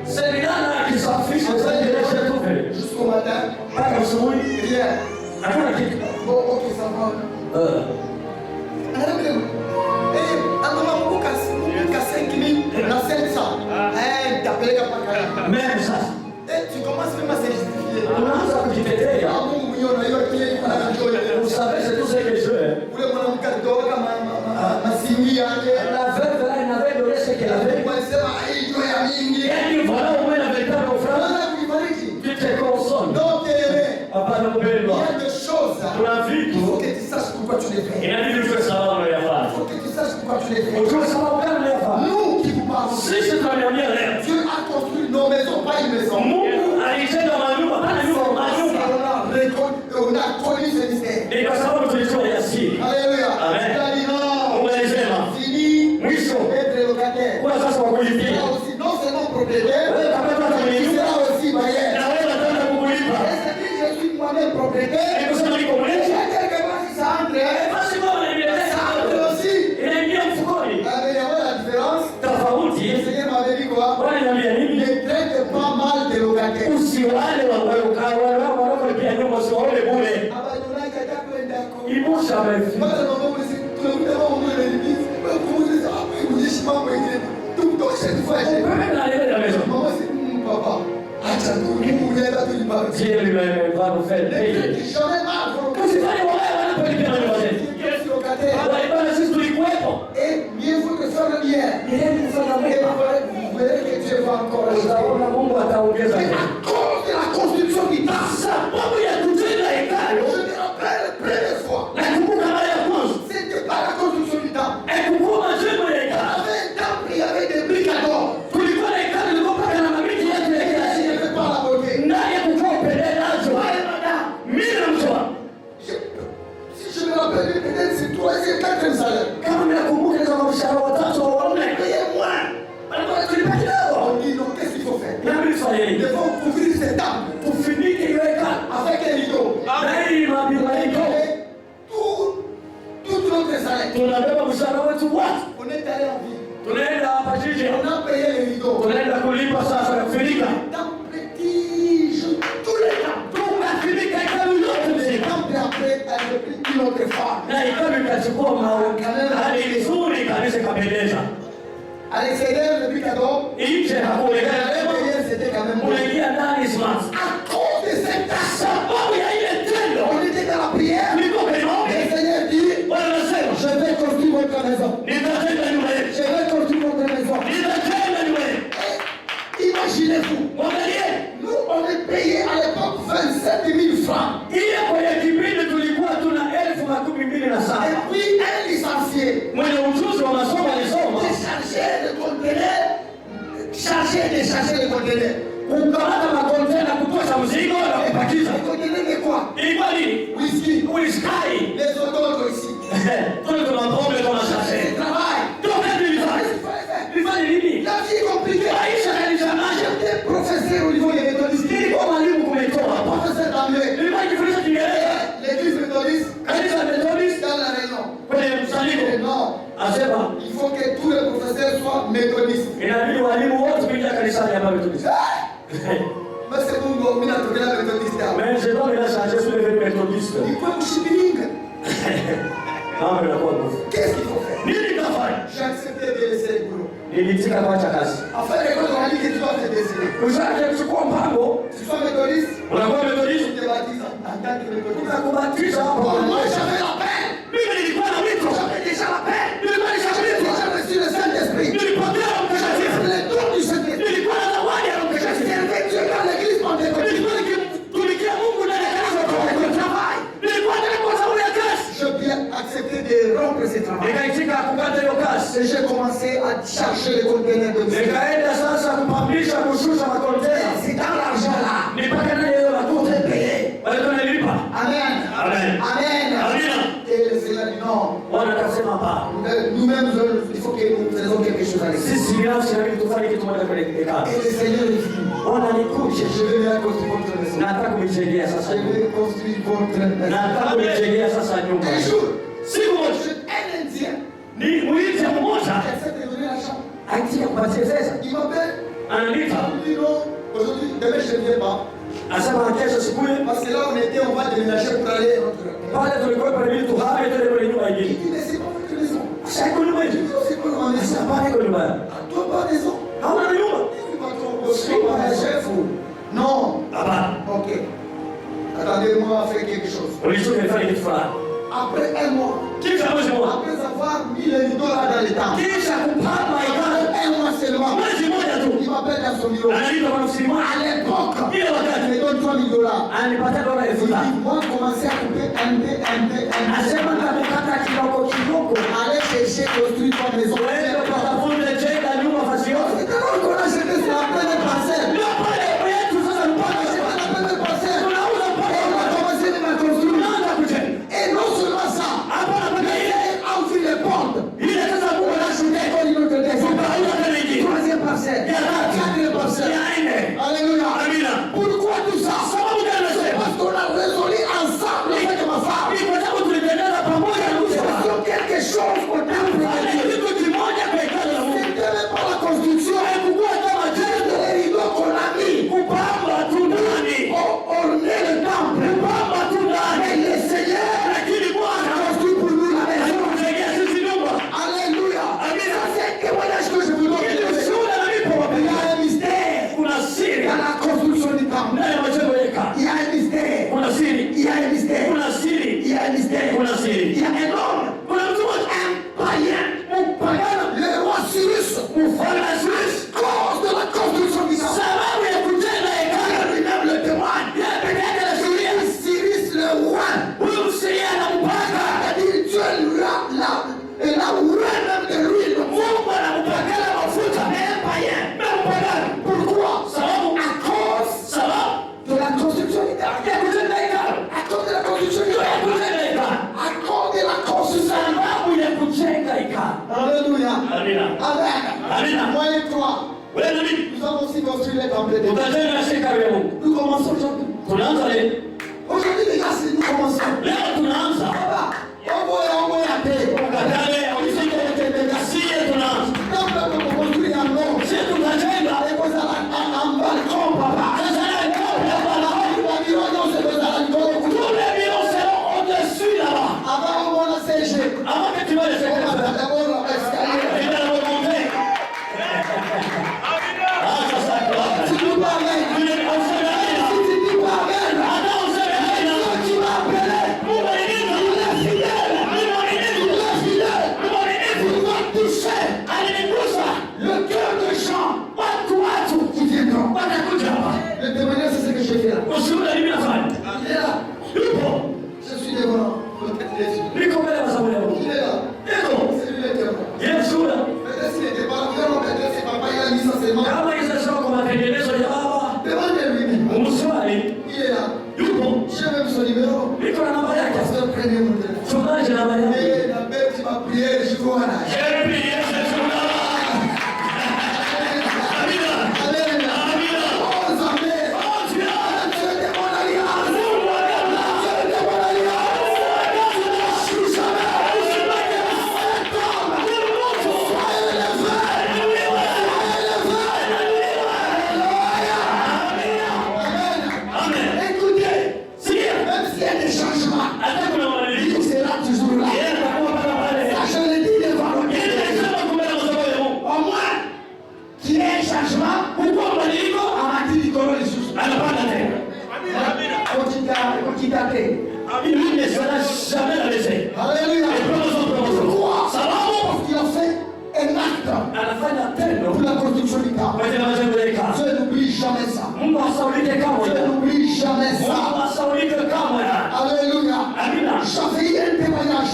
C'est là qui s'affiche au sein de l'Église ouverte. Jusqu'au matin, Pas comme ça, oui. rien. Hakuna kitu. Bon, ok, ça va. Même ça. Tu commences même à se justifier. Unaanza kujitetea. Vous savez, c'est tout ce que je veux. La veuve là, elle n'avait donné ce qu'elle avait. Et voilà au moins la véritable offrande. Tu te consoles. Papa nous Il y bénit. a des choses. Il faut que tu saches pourquoi tu les fais. Il faut que tu saches pourquoi tu les fais. Ujue sababu gani unayofanya? Nous qui vous parlons, Sisi tunaliambia leo. Dieu a construit nos maisons, pas une maison. Mungu alijenga manyumba, hapana nyumba, manyumba. On a connu ce mystère. Ni kwa sababu tulijua yasiri. Alléluia. Amen. Il a dit non. Mungu alisema, Fini mwisho d'être locataire. kwa sasa wa Il kulipia. sera aussi non seulement propriétaire, Wewe kama hata il mwenye sera nyumba aussi bailleur. na wewe unataka kukulipa. Est-ce que je suis moi-même propriétaire? Ni kusema niko Et mwenyeji. j'ai quelque part si ça entre, Basi wewe ça unaniletea entre aussi. inaingia mfukoni. Mais il y a la différence. Tofauti. Le Seigneur m'avait dit quoi? Bwana niambia nini? Ne traite pas mal tes locataires. Usiwale wanaolipia nyumba, usiwaone bure. Abandonnaji atakwenda Ibusha amefi. Wale ambao tunakuta wao ndio l'église, comment ça va? cette fois, j'ai Même dans la maison. maman, c'est papa. Acha tu Mungu unaenda tu nyumbani. Dieu lui-même va nous faire payer. Jamais mal. Usifanye wabaya wanapolipia wale wazee. Qu'est-ce qu'on a fait? Walibana sisi tulikuwepo. Et mieux vaut que faire le bien. Yeye kufanya Et mema. vous verrez que Dieu va encore ajouter. Utaona Mungu ataongeza. C'est à cause de la construction du temple. Sababu ya kujenga hekalu. Je me rappelle la première fois. Nakumbuka mara ya kwanza. C'était pas la construction du temple. Haikuwa majengo ya Il y hekalu. avait un temple, il y avait des briques à d'or. Kulikuwa na hekalu lilikuwa paka na mabiki yake ya kila Il n'y siku. avait pas la beauté. Ndani ya kutoa upendelezo. Mimi namtoa. Si je me rappelle, peut-être c'est 3e, 4e salaire. Kama ninakumbuka ni kama mshahara wa 3 au 4. Payez moins. Alikuwa tulipa kidogo. On dit non, qu'est-ce qu'il faut faire? Na mimi fanya Il nini? faut couvrir ces temples Tufunike hiyo hekalu. avec un rideau. Na hii mabimaiko. Et tout notre salaire. Tunabeba mshahara wetu wote. On est allé en ville. Tunaenda hapa jiji. On a payé les rideaux. Tunaenda kulipa sasa ya kufunika. Temple tige, tous les temples. Tunafunika hekalu yote Les mzima. temples après, elle a pris une autre femme. Na hekalu ikachukua hali nzuri kabisa ikapendeza. À l'extérieur, le briques à d'or. Nje hakuonekana À leo. l'intérieur, c'était quand même bon. Unaingia ndani smart. À cause de cette tâche, Sababu ya ile tendo. on était dans la prière. Niko kwenye Le maombi. Seigneur dit, Wanasema je vais construire votre maison. nitajenga nyumba yetu. Je vais construire votre maison. Nitajenga nyumba yetu. Et imaginez-vous, Mwangalie. nous on est payé à l'époque 27 000 francs. Ile kwenye kipindi tulikuwa tuna 27,000. Et puis un licencié Mwenye ujuzi wa masomo alisoma. décharger le conteneur, décharger le conteneur. Kukamata makontena kutosha mzigo na kupakiza. Le conteneur de quoi? Ilikuwa nini? Whisky. Uliskai. Les autres ici. Tule tunapombe kama C'est sasa. travail. Toka Qu'est-ce nilifanya. qu'il fallait faire? Nilifanya nini? La vie est compliquée. Maisha yalishangaza. J'étais professeur au niveau des méthodistes. Nilikuwa mwalimu kumetoa hapa. Professeur d'anglais. Nilikuwa nikifundisha Kiingereza. L'église méthodiste Kanisa la Methodist dans la réunion. kwenye Et msaliko. non, Asema il faut que tous les professeurs soient méthodistes. inabidi walimu wote kuingia kanisani hapa Methodist. Mais c'est Mungu, mimi natokea méthodiste hapa. Mais je dois me changer sur les méthodistes. Il faut mshikilinga. Mambo yanakuwa nguvu. Qu'est-ce qu'il faut faire? Nini nitafanya? J'ai accepté de laisser le boulot. Nilitika kuacha kazi. Enfin, les gens ont dit que tu dois te décider. Ushaje kuchukua mpango, Tu sois méthodiste, unakuwa Methodist, tu te baptises en tant que méthodiste. unakubatiza hapo. Bon, moi j'avais la peine. Mimi nilikuwa na wito. J'avais déjà la peine. Nilikuwa nishakulipa. J'ai reçu le Saint-Esprit. Nilipokea Roho Mtakatifu. Le don du Saint-Esprit. Nilikuwa na zawadi ya Roho J'ai Mtakatifu. servi Dieu dans l'église pentecôtiste. Nilikuwa nikimtumikia Mungu ndani ya kanisa la travail. Nilikuwa ndani kwa sababu ya kazi. J'ai bien accepté de rompre ce travail. Nikaitika kukata hiyo kazi. Et j'ai commencé à chercher les conteneurs de Dieu. Nikaenda sasa kupandisha kushusha makontena. C'est dans l'argent là. Nipaka ndani ya hiyo makuta. Payé. Wale tunalipa. Amen. Amen. Amen. Amina. Et le Seigneur dit non. Bwana akasema hapa. Nous-mêmes, il faut que nous faisons quelque chose avec ça. Sisi binafsi inabidi tufanye kitu moja kwenye hekalu. Et le Seigneur dit, Bwana nikuje. je vais bien construire votre maison. Nataka kuijengea sasa. Je vais construire votre maison. Nataka kuijengea sasa nyumba. Un jour, Siku moja un Indien ni muite mmoja qui essaie de donner l'argent. aitia kupatia pesa. Il m'appelle. Ananiita. Il dit non, aujourd'hui, demain je ne viens pas. Asema kesho sikuye. Parce que là où on était, on va déménager pour aller à notre. Pale tulikuwa pale ili tuhame twende kwenye nyumba Il nyingine. dit mais c'est pas votre maison. Sasa iko nyumba Je hiyo. dis non, c'est pas ma maison. Sasa pale iko nyumba. À toi pas maison. Hauna nyumba? Il dit patron, je suis pas un chef ou. Non. Hapana. Ok. Attendez-moi à faire quelque chose. Ulishuka nifanye kitu fulani. Après un mois, Kisha mwezi mmoja. après avoir mis les rideaux là dans les temps, Kisha kupamba hekalu. un mois seulement, Mwezi mmoja tu. il m'appelle dans son bureau. Ananiita kwa ofisini À mwake. l'époque, Ile il wakati me donne 3 000 $. ananipatia dola Il 5,000. dit, moi, commencer à couper un peu. Asema kamekata kidogo kidogo. Allez chercher, construire ton maison. Uende ukatafute jenga nyumba fasi yote. C'est alors qu'on a jeté sur la première parcelle. Ndio pale yetu sasa mpaka C'est pas la première parcelle. tunauza Et mpaka on a commencé de la construire. tunaanza kujenga. Et non seulement ça, Hapana mpaka ile a ouvert les portes. ile sasa Mungu anashuka On dit notre maison. tukauza tena ingine. Troisième parcelle. Quatrième parcelle. Ya nne. Alléluia. Amina. Pourquoi tout ça? Sababu gani nasema? Parce qu'on a résolu ensemble avec ma femme. Ni kwa sababu tulipendana pamoja na mke Nous wangu. faisons quelque chose au temple de Fanya Dieu. kitu kimoja Cyrus, mfalme Cyrus, cause de la construction du temple. sababu ya kujenga hekalu, Lui-même le témoigne. yeye peke yake anashuhudia. Cyrus le roi, Huyu Msiria anampaka, c'est-à-dire Dieu l'a ouvert même de l'huile. Mungu anampakala mafuta, Mais païen. anampakala. Pourquoi? Sababu À cause sababu de la construction du temple. ya kujenga hekalu, À cause de la construction du ya temple. kujenga hekalu, À cause de la construction. sababu ya kujenga hekalu. Alléluia. Amina. Amen. Amina. Moi et toi, Wewe na mimi nous avons aussi construit les temples de Dieu. tutajenga hekalu ya Mungu. Nous commençons aujourd'hui. Tunaanza leo. Aujourd'hui, les gars, c'est nous commençons. Leo tunaanza. Papa, on va y aller. Ukatale au sisi tunaanza. Temple pour construire un nom. Sisi tunajenga. Et vous allez en balcon, papa. Sasa leo hapa na Non, c'est vous allez en balcon. tous les bureaux seront au-dessus là-bas. Avant, on a séché. Avant que tu vas les On faire. va d'abord l'escalier. Et là, on va monter. Ah, ça, ça, Si tu parles, on se réveille là. si tu parles, Attends, on se réveille là. tu vas appeler. Mungu alinena. Il est fidèle. Mungu alinena. Il est fidèle. Mungu alinena. Il va toucher Alinigusa. le cœur des gens Watu qui viendront. watakuja hapa. Le témoignage, c'est ce que je fais là. Ushuhuda mimi nafanya. Il est là. Yupo. Je suis devant. Niko mbele ya madhabahu ya Mungu. Il est là. Niko. C'est lui le témoin. Yeye ushuhuda. Peut-être s'il n'était pas là, peut-être c'est papa, il a mis ça seulement. Kama hizo sio kwa matengenezo ya baba. Demandez-lui. Umswali. Il est là. Yupo. J'ai même son numéro. Niko na namba yake. Pasteur, prenez mon téléphone. Mchungaji na namba yake. Et la bête qui m'a prié, je vois là. Hebu Yesu ushuhuda. Amina. Alléluia. Amina. Oh, Zambé. Oh, Dieu. Dieu de mon alliance. Mungu wa kabla. Dieu de mon alliance. Soyez Écoutez, même s'il y a des changements, il sera toujours là. Ça, je le dis devant le Dieu. Au moins, qu'il y ait un changement, à ma dit qu'on les sous. Alléluia. Pourquoi? Parce qu'il a fait un acte pour la construction du temple. Dieu n'oublie jamais ça. Dieu n'oublie jamais ça. Alléluia. J'avais eu un témoignage.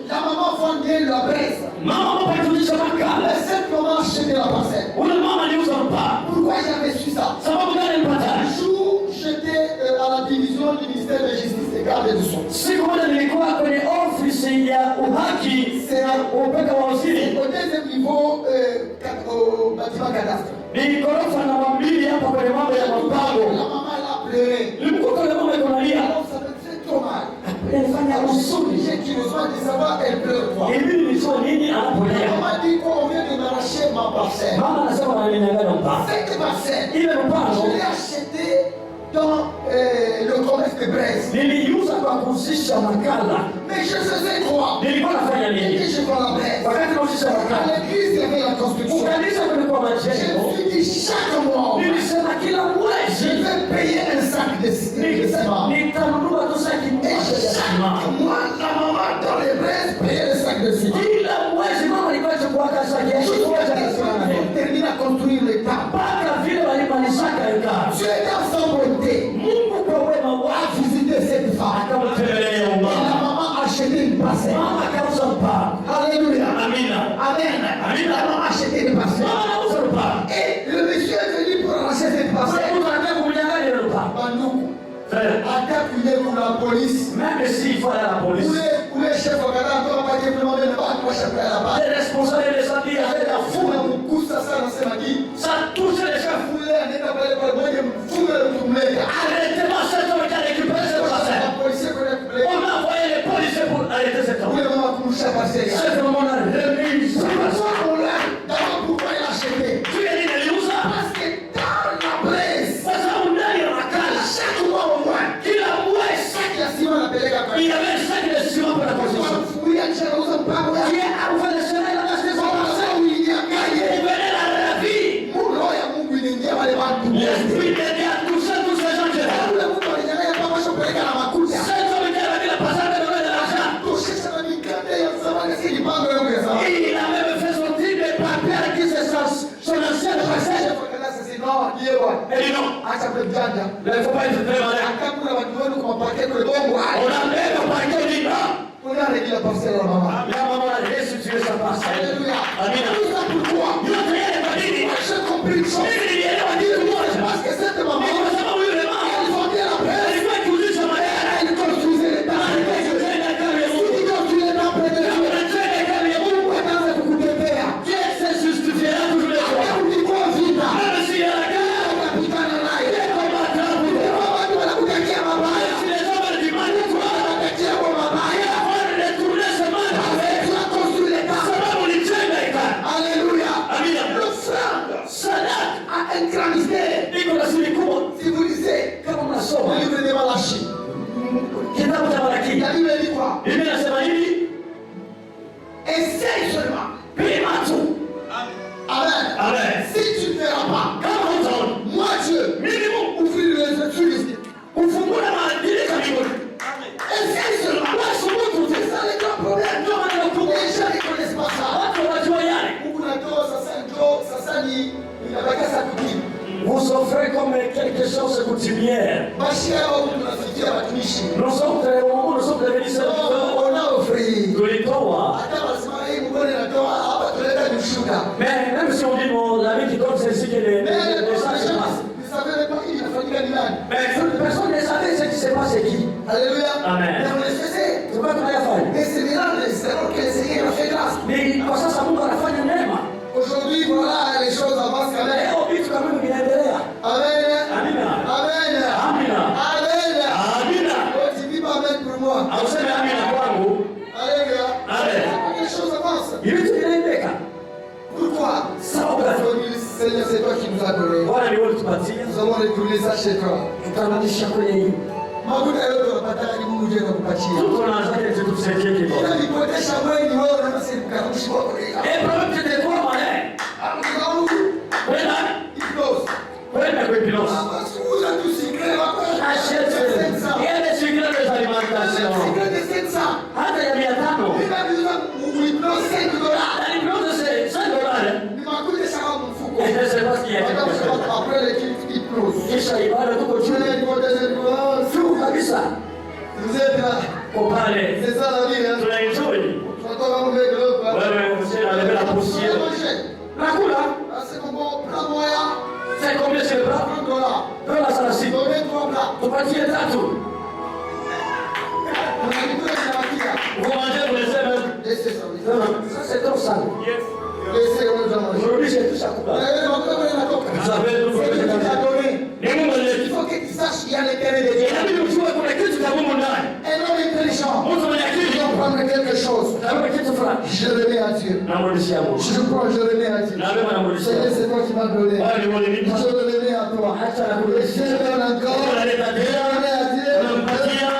La maman vendait la braise. Elle simplement acheté la parcelle. Pourquoi j'avais su ça? Un jour, j'étais à la division du ministère de justice et garde du son. Siku moja nilikuwa kwenye ofisi ya uhaki upeka wa waziri, Au deuxième niveau, au bâtiment cadastre. ni ghorofa namba 2 hapa kwenye mambo ya La mapango. maman elle a pleuré. Nilimkuta yule mama yuko analia, Alors ça me fait trop mal. alifanya usuni. J'ai besoin de savoir elle pleure quoi. Hivi nilisema nini La anapolia? maman dit qu'on vient de m'arracher ma parcelle. Mama anasema ananinyang'anya mpango. Cette parcelle, Ile mpango je l'ai achetée dans le commerce de Brest. niliuza kwa kuhusisha makala. Mais je faisais quoi? Nilikuwa nafanya Et nini? que je vois la Brest. Wakati nahusisha À makala, l'église, il y avait la construction. kanisa kulikuwa Je majengo. me suis dit chaque mois, Nilisema kila je mwezi vais payer un sac de ciment. nitanunua tu saki Et moja ya chaque simama. mois, la maman dans les Brest payait le sac de ciment. Kila mwezi mama alikuwa kuwaka saki ya Jusqu'à moja ce ya simama. qu'on termine à construire le temple. Mpaka vile walimalizaka hekalu. Dieu dans son bonté Mungu kwa wema a wake visité cette femme. akamtembelea Et la mama. maman a acheté une parcelle. Mama akauza mpango. Alléluia. Amina. Amen. Amen. La maman a acheté une parcelle. Mama anauza mpango. Et le monsieur est venu pour racheter cette Kuna parcelle. mtu anataka kumnyang'anya ile mpango. Banduku, Frère, akakuye pour la police. même s'il faut aller à la police, Ule chef wa kadhaa kwa pamoja kwa mbele bado kwa chef ya baba. les responsables de santé avec la foule, Funa mkusa sana sema hii. ça touche les chefs. Ule anaenda pale pale mmoja mfunga na kumleta. Arrêtez-moi cet homme qui a récupéré cette parcelle. La police kwa kumleta. On a envoyé les policiers pour arrêter cet homme. Ule mama kumsha parcelle. Cet homme, on a remis sa parcelle. Pourquoi il a acheté? Tu es dit de l'Iouza? Parce que dans la place, Kwa sababu ndani ya makala, chaque mois au moins, kila mwezi, chaque la sima anapeleka kwa il y avait 5 de ciment pour la construction. kufungulia njia nauza mpango ya Qui a ouvert le chemin là-bas, c'est ça? what? And you know, Acha kujanja. let's go back to the Bible. Akakula watu wenu kwa paketi kwa bongo. Unabeba paketi na Unarejelea pastor wa mama. ya mama Yesu Kristo pasa. Haleluya. Amina. Tulikuwa Yote yale madini washa completion. mimi nilielewa kitu moja. Parce que cette maman Kwa sababu yule mama alifanyia la pesa. alikuwa akiulisha mayai. Alikuwa kuuza ile dawa. Alikuwa akiulisha kama ya Mungu. Ndio kile na pesa. Anataka kama ya Mungu. Akaanza kukutembea. Yesu justifiera tulikuwa. Ulikuwa vita. Basi haraka Ukapigana naye. kwa matabu. Watu wanakutakia mabaya. Sile kama ni mali kwa Wanakutakia kwa mabaya. wale tunesha mali. Sababu ni tenda ikana. Alléluia. Amina. L'offrande Sadaka a un grand mystère. iko na siri kubwa. Si vous lisez Kama mnasoma le livre de Malachie, kitabu cha Malaki, la Bible dit quoi? Biblia inasema hivi, Essaye seulement. pima tu. Amen. Amen. Si tu ne feras pas, Kama hutaona, moi Dieu, mimi Mungu ouvrir les Écritures. ufungule maandiko ya mbinguni. Essaye seulement. C'est ça le grand problème. Ndio maana ufungue. Les gens ne connaissent pas ça. Watu wanajua yale. Mungu natoa sasa ni inabaki sasa kutii. Vous offrez comme quelque chose de coutumière. Maisha yao tunafikia watumishi. Nous sommes devenus serviteurs. On a offert. Tulitoa. Hata wasema hii Mungu anatoa hapa tuleta ni ushuhuda. Mais même si on dit mon ami qui donne c'est ici que les messages se passent. Vous savez pas qui inafanyika ni nani? Mais personne ne savait ce qui se passe qui. Alléluia. Amen. Mais on le faisait. C'est pas qu'on a fait. Et c'est miracle, c'est alors que le Seigneur a fait grâce. Mais kwa sasa Mungu anafanya neema. Aujourd'hui, voilà, les choses avancent quand même. Leo vitu kama hivi vinaendelea. Amen. Amina. Amen. Amina. Amen. Amina. Oh, tu dis pas amen pour moi. Auseme amina kwangu. Alléluia. Amen. Les choses avancent. Vitu vinaendeka. Pourquoi? Sababu gani? Aujourd'hui, Seigneur, c'est toi qui nous as donné. Bwana ni wewe tupatie. Nous allons retourner ça chez toi. Tutarudisha kwenye hii. Makuta yote unapata ni Mungu ndiye anakupatia. Tuko na zake tutusaidie kidogo. Ila nikuotesha mwenye wewe na basi nikukaribisha kwa kweli. Problème c'était quoi malais? Kwenda? Kwenda kwa pilote. Achete. Yale secret des alimentations. Hata ya 500. Aliplote c'est $5. Et c'est parce qu'il y a kisha ibada tuko juu kabisa. Kwa pale tunaenjoy. Wewe msema anabeba poussière. Nakula. C'est combien c'est le plat? $1 sana si. Tupatie 3. Vous mangez pour les semaines. Ça c'est trop sale. Aujourd'hui j'ai tout ça coupé. Vous avez tout fait. Ni Mungu Il faut que tu saches qu'il y a l'intérêt de Dieu. inabidi ujue kuna kitu cha Mungu ndani. Un homme intelligent Mtu mwenye akili doit prendre quelque chose. kama kitu fulani. Je remets à Dieu. Namrudishia Mungu. Je prends, je remets à Dieu. Na wewe namrudishia. Seigneur, c'est toi qui m'as donné. Bwana ni mwenye vitu. Je le remets à toi. Acha na Et kurudishia. je donne encore. Unaleta Je tena. remets à Dieu. Unampatia.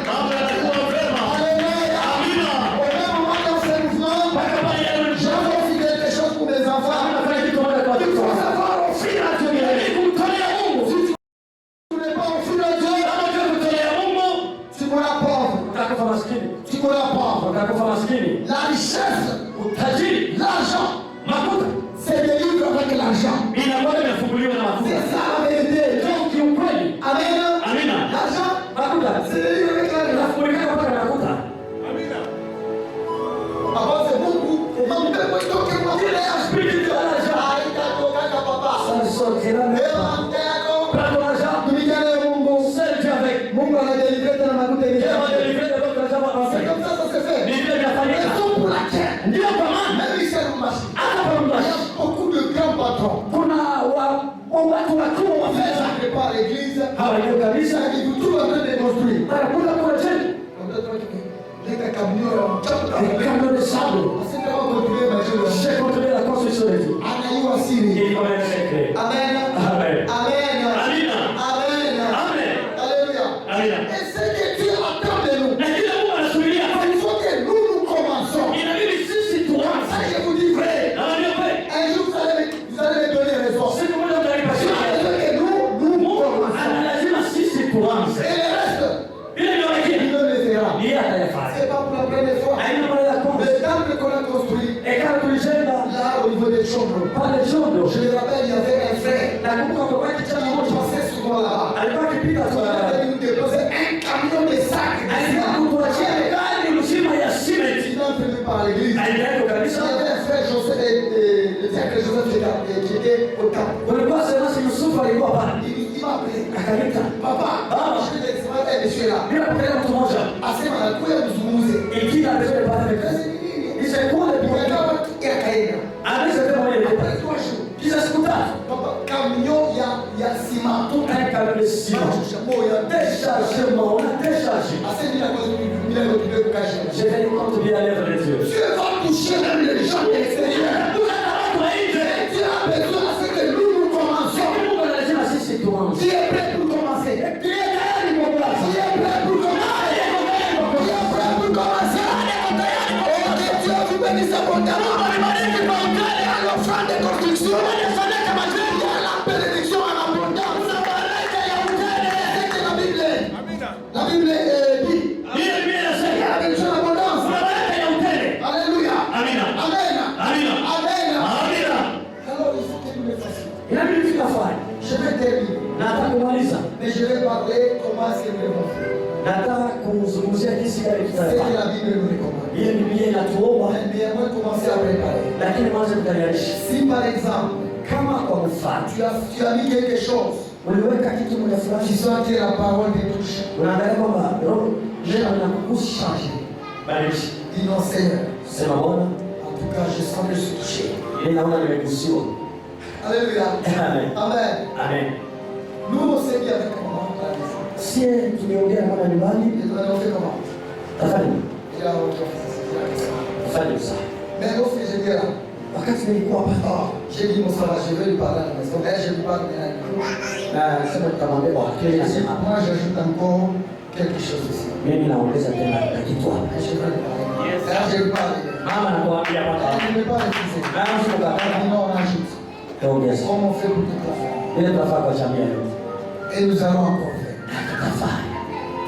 Mambo yanakuwa vema. Alléluia. Amina. Au même moment dans ce mouvement, Mpaka pale j'ai offert quelque chose pour mes enfants. unafanya kitu moja kwa Il faut watoto. savoir offrir à Dieu. Ili kumtolea Mungu. Tu n'es pas offrir à Dieu. Kama unataka kumtolea Mungu, Tu mourras pauvre. utakufa maskini. Tu mourras pauvre. Utakufa maskini. La richesse, Utajiri, l'argent, makuta c'est des livres avec l'argent. inakuwa imefunguliwa na makuta. C'est ça la vérité. Ndio kiukweli. Amen. Amina. L'argent, Makuta c'est des livres avec l'argent. inafunguliwa mpaka na makuta. Avant c'est beaucoup. Mambe mwitoke mwafile ya Spiriti ya l'argent. kaka papa. Ça sortira même Leo pas. mambe yako. Prends ton argent. Tumikane Mungu. Seul Dieu avec. Mungu anadelivré tena makuta Dieu hivi. va délivrer de votre argent en C'est fait. comme ça se fait. Ni vile vinafanyika. Raison pour laquelle, Ndio kwa maana même ici à Lumbashi, hata kwa il y mbashi a beaucoup de grands patrons. kuna watu wakuu wa Ils fedha entrent pas à l'église. hawajui kabisa Ils sont tout en train de construire. wanakuja kule chini Leta camion ya mchanga. camion de sable. Asika kama continuer maisha yao. J'ai contrôlé la construction des villes. Anayua siri. Il est un secret. Amen. Amen. Amen. Amina. Amen. Amen. Alléluia. Amina. Et ce que Dieu attend de nous, Na kila Mungu anasubiria. il faut que nous commençons. Inabidi sisi tuanze. Ça, je vous dis vrai. Na ndio kweli. Un jour, vous allez me donner raison. Siku moja mtanipa Dieu a shida. besoin que nous Mungu commençons. ana lazima sisi tuanze. Et le reste, Bila ndio il lakini me le fera. ni atayafanya. C'est pas pour la première fois. Haina mara ya kwanza. Le temple qu'on a construit, Hekalu tulijenga là au niveau des chambres. pale Chondo. Je me rappelle, il y avait un frère. Nakumbuka kwa kijana On mmoja passait souvent là-bas. alikuwa akipita Il kwa avait nous déposer un camion de sacs. alikuwa kutuachia gari mzima ya cement. Il est entraîné par l'église. Alienda Il y kabisa. avait un frère Joseph, le diacre Joseph qui était au camp. Kulikuwa Semasi Yusufu alikuwa pale. Il m'a appelé. Akaita. Papa, je vais t'exprimer un monsieur là. Bila kupeleka mtu mmoja. Asema anakuja kuzungumze. Ikila mbele pale. Kazi ni nini? Ishakuwa Unaelewa ya kaenda. anaweza kama yeye. Après 3 jours. Kisha siku tatu. Papa, camion ya ciment. Tout un camion de ciment. Déchargement, on a déchargé. Asema bila kutumia kukashi. J'ai fait une compte bien à l'œuvre de Dieu. Dieu va toucher même les gens de l'extérieur. Dieu a besoin à ce que nous commençons. Mungu anasema sisi tuanze. Dieu est prêt pour commencer. Dieu est prêt pour commencer. Dieu est prêt pour commencer. Et que Dieu vous bénisse abondamment. À l'offrande de construction. Il y a la bénédiction en abondance. C'est que la Bible dit. Il y a la bénédiction en abondance. Alléluia. Amen. Amen. Alors il faut que nous le fassions. Inabidi tukafanye. Je vais terminer. Nataka kumaliza. Mais je vais parler comment est-ce que nous devons faire. Nataka kuzungumzia jinsi gani C'est que tutafanya. la Bible nous recommande. Ile Biblia inatuomba Mais avant de commencer à préparer. lakini mwanzo tutayarisha. Si par exemple, Kama kwa mfano, tu as mis quelque chose uliweka kitu mmoja qui fulani, soit que la parole te touche. unaangalia kwamba roho neno linakugusa. Badilisha. Dis non Seigneur. Sema Bwana, En tout cas, je sens que je suis touché. mimi naona nimegusiwa. Alléluia. Amen. Amen. Amen. Nous, on sait bien avec comment on a dit. Si tumeongea mwana nyumbani, Et nous allons faire comment. tafadhali Il a autre chose. fanye usafi. Mais lorsque j'étais là, Wakati nilikuwa hapa, j'ai dit mon sauvage, je vais lui parler à la maison. Mais je lui parle maintenant. sema nitamwambia kwa kile nasema, Moi, j'ajoute encore quelque chose ici. mimi naongeza tena na kitu hapa. Et je vais lui parler. Là, je lui parle. Mama nakwambia Je kwamba ne vais pas refuser. mama sio On kaka. dit non, on ajoute. Ongeza. Comme on fait pour toute la famille. Ile tunafaa kwa jamii yetu. Et nous allons encore faire. Tutafanya.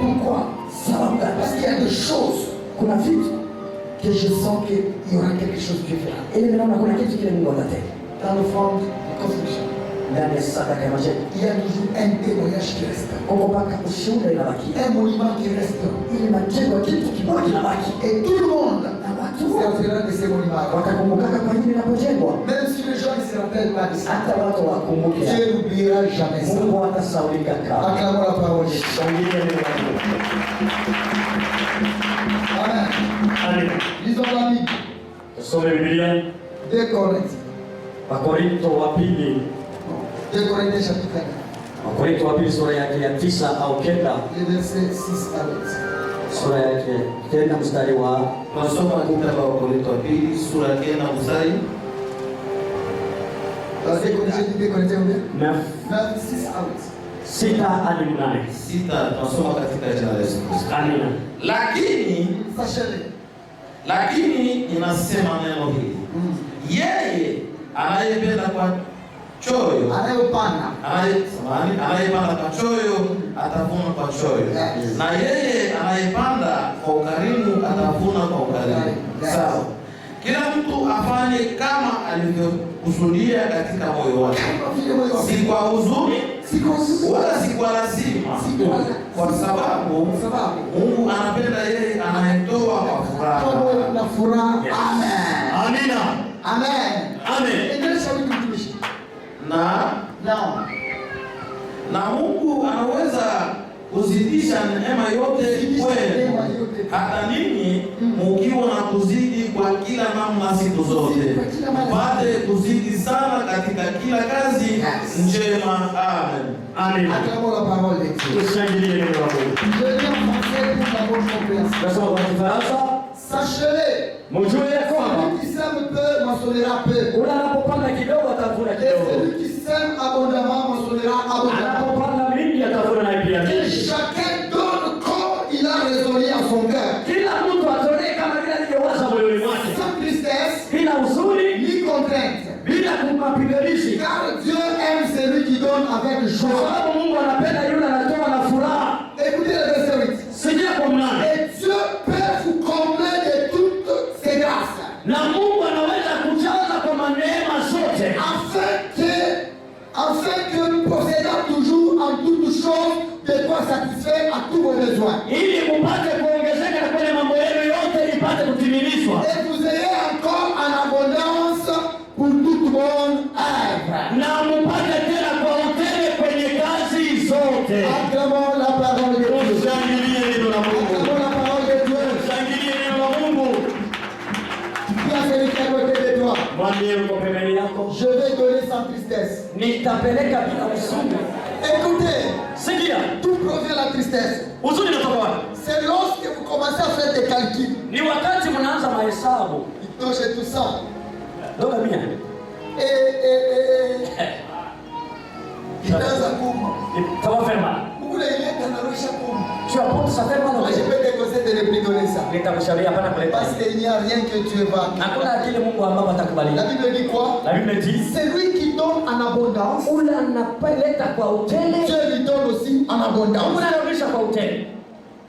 Pourquoi? Sababu gani? Parce qu'il y a des choses Kuna vitu que je sens qu'il y aura quelque chose qui fera. ili naona kuna kitu kile Mungu atatenda. Dans l'offrande de construction, Ndani ya sadaka ya majengo. il y a toujours un témoignage qui reste. Huko mpaka ushuhuda inabaki. Un monument qui reste. Ili majengo kitu kimoja kinabaki. Et tout le monde Na watu wote servira de ces monuments. watakumbukaka kwa nini inapojengwa. Même si les gens ne se rappellent pas de ça, Hata watu wakumbuke. Dieu n'oubliera jamais ça. Mungu hatasahaulika kamwe. Acclamons la parole de Dieu. Shangilia neno la Mungu. Amen. Amen. Lisons la Bible. Tusome Biblia. 2 Corinthiens. Wakorintho wa pili. 2 Corinthiens chapitre 1. Wakorintho wa pili sura yake ya 9 au 9. Les versets 6 à 8. Sura yake 9 mstari wa Tunasoma kitabu wa Wakorintho wa pili sura ya 9 mstari Dans 2 Corinthiens, 2 Corinthiens, 9 6 à 8. 6 hadi 8. 6. Tunasoma katika jina la Yesu Kristo. Amina. Lakini inasema neno hili, yeye anayependa kwa choyo anayepanda kwa choyo atavuna kwa choyo, na yeye anayepanda kwa ukarimu atavuna kwa ukarimu. Sawa. Kila mtu afanye kama alivyokusudia katika moyo wake, si kwa huzuni wala si kwa lazima, kwa sababu Mungu anapenda yeye anayetoa kwa furaha. Amina. Amen. Na Mungu anaweza kuzidisha neema yote kwenu, hata ninyi mukiwa na kuzidi kwa kila namna siku zote, mpate kuzidi sana katika kila kazi njema. Amen. Amina. Acclamons la parole de Dieu. Tushangilie neno la Mungu. Je lis en français pour la bonne compréhension. Nasoma kwa Kifaransa. Sachez-le, Mjue ya kwamba celui qui sème peu moissonnera peu. unapopanda kidogo atavuna Et kidogo. celui qui sème abondamment moissonnera abondamment. Anapopanda mingi atavuna naye pia Et mingi. chacun donne comme il a résolu en son cœur. Kila mtu atolee kama vile alivyowaza moyoni mwake, Sans tristesse, bila huzuni, ni contrainte. bila kumapiganishi, Car Dieu aime celui qui donne avec kwa joie. sababu Mungu anapenda yule anatoa na furaha. Écoutez le verset 8. Sikia kwa mnane. Et Dieu peut vous combler de toutes ses grâces. Na Mungu anaweza kuja besoins. ili mpate kuongezeka na kwenye mambo yenu yote ipate kutimilishwa. Et vous ayez encore en abondance pour toute bonne œuvre. Na mpate tena kwa utele kwenye kazi zote. Acclamons la parole de Dieu. Shangilie neno la Mungu. Acclamons la parole de Dieu. Shangilie neno la Mungu. Dis à celui qui est à côté de toi, Mwambie uko pembeni yako, je vais donner sans tristesse. nitapeleka bila huzuni. Écoutez, Sikia, tout provient de la tristesse. huzuni inatoka wapi? C'est lorsque vous commencez à faire des calculs. Ni wakati mnaanza mahesabu. Donc j'ai tout ça. Dola mia. Itaanza kuuma. Ça va faire mal. Ule ile kanarusha kuuma. Tu as peur, ça fait mal. Moi je peux te conseiller de ne plus donner ça. Nitakushauri hapana kuleta. Parce qu'il n'y a rien que Dieu va. Hakuna akili Mungu ambapo La atakubalika. Bible dit quoi? La Bible dit, C'est lui qui donne en abondance. ule anapeleka kwa utele, Dieu lui donne aussi en Mungu abondance. anarudisha kwa utele.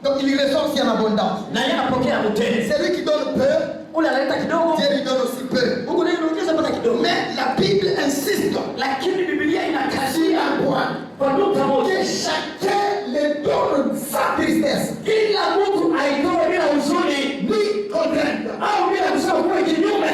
Donc il reçoit aussi en abondance. Na yeye anapokea utele. C'est lui qui donne peu. Ule analeta kidogo, Dieu lui donne aussi peu. Mungu ndiye anarudisha mpaka kidogo. Mais la Bible insiste Lakini Biblia sur inakazia un point. kwa nukta moja. Que chacun le donne sans tristesse. Kila mtu aitoe bila huzuni Ni contrainte. au bila kusema kuwa kinyume.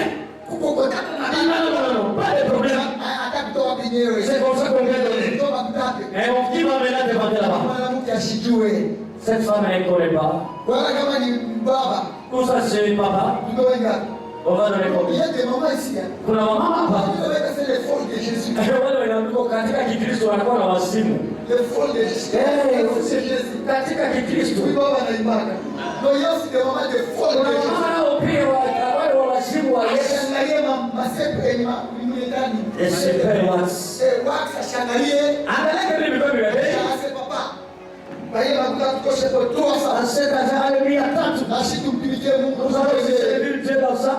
Kukokotana na Non, pas de problème. hata kutoa penyewe. C'est comme ça qu'on vient de dire. Kutoa mkate. Et on dit, va maintenant devant là-bas. Mwanamke asijue. Cette femme, elle ne connaît pas. Wala kama ni baba. Tout ça, c'est papa. Tutoe ngapi? On va donner Il y combien? a des mamans ici. Kuna mama hapa. C'est les folles de Jésus. Wale wanaambiwa katika Kikristo wanakuwa na wasimu. Les folles de Jésus. C'est Jésus. Katika Kikristo. Oui, baba anaimaka. Non, il y a aussi des mamans de folles Kuna de Jésus. mama nao pia wale wa wasimu wa Yesu. Ashangalie masepe mwenye ndani. Espere wax. Wax ashangalie. Angalia vile mikono ya Yesu. Ase papa. Baye makuta tutoshe kwa toa sana. Anasema zale 300. Nasi tumtumikie Mungu. Nous allons servir Dieu dans ça.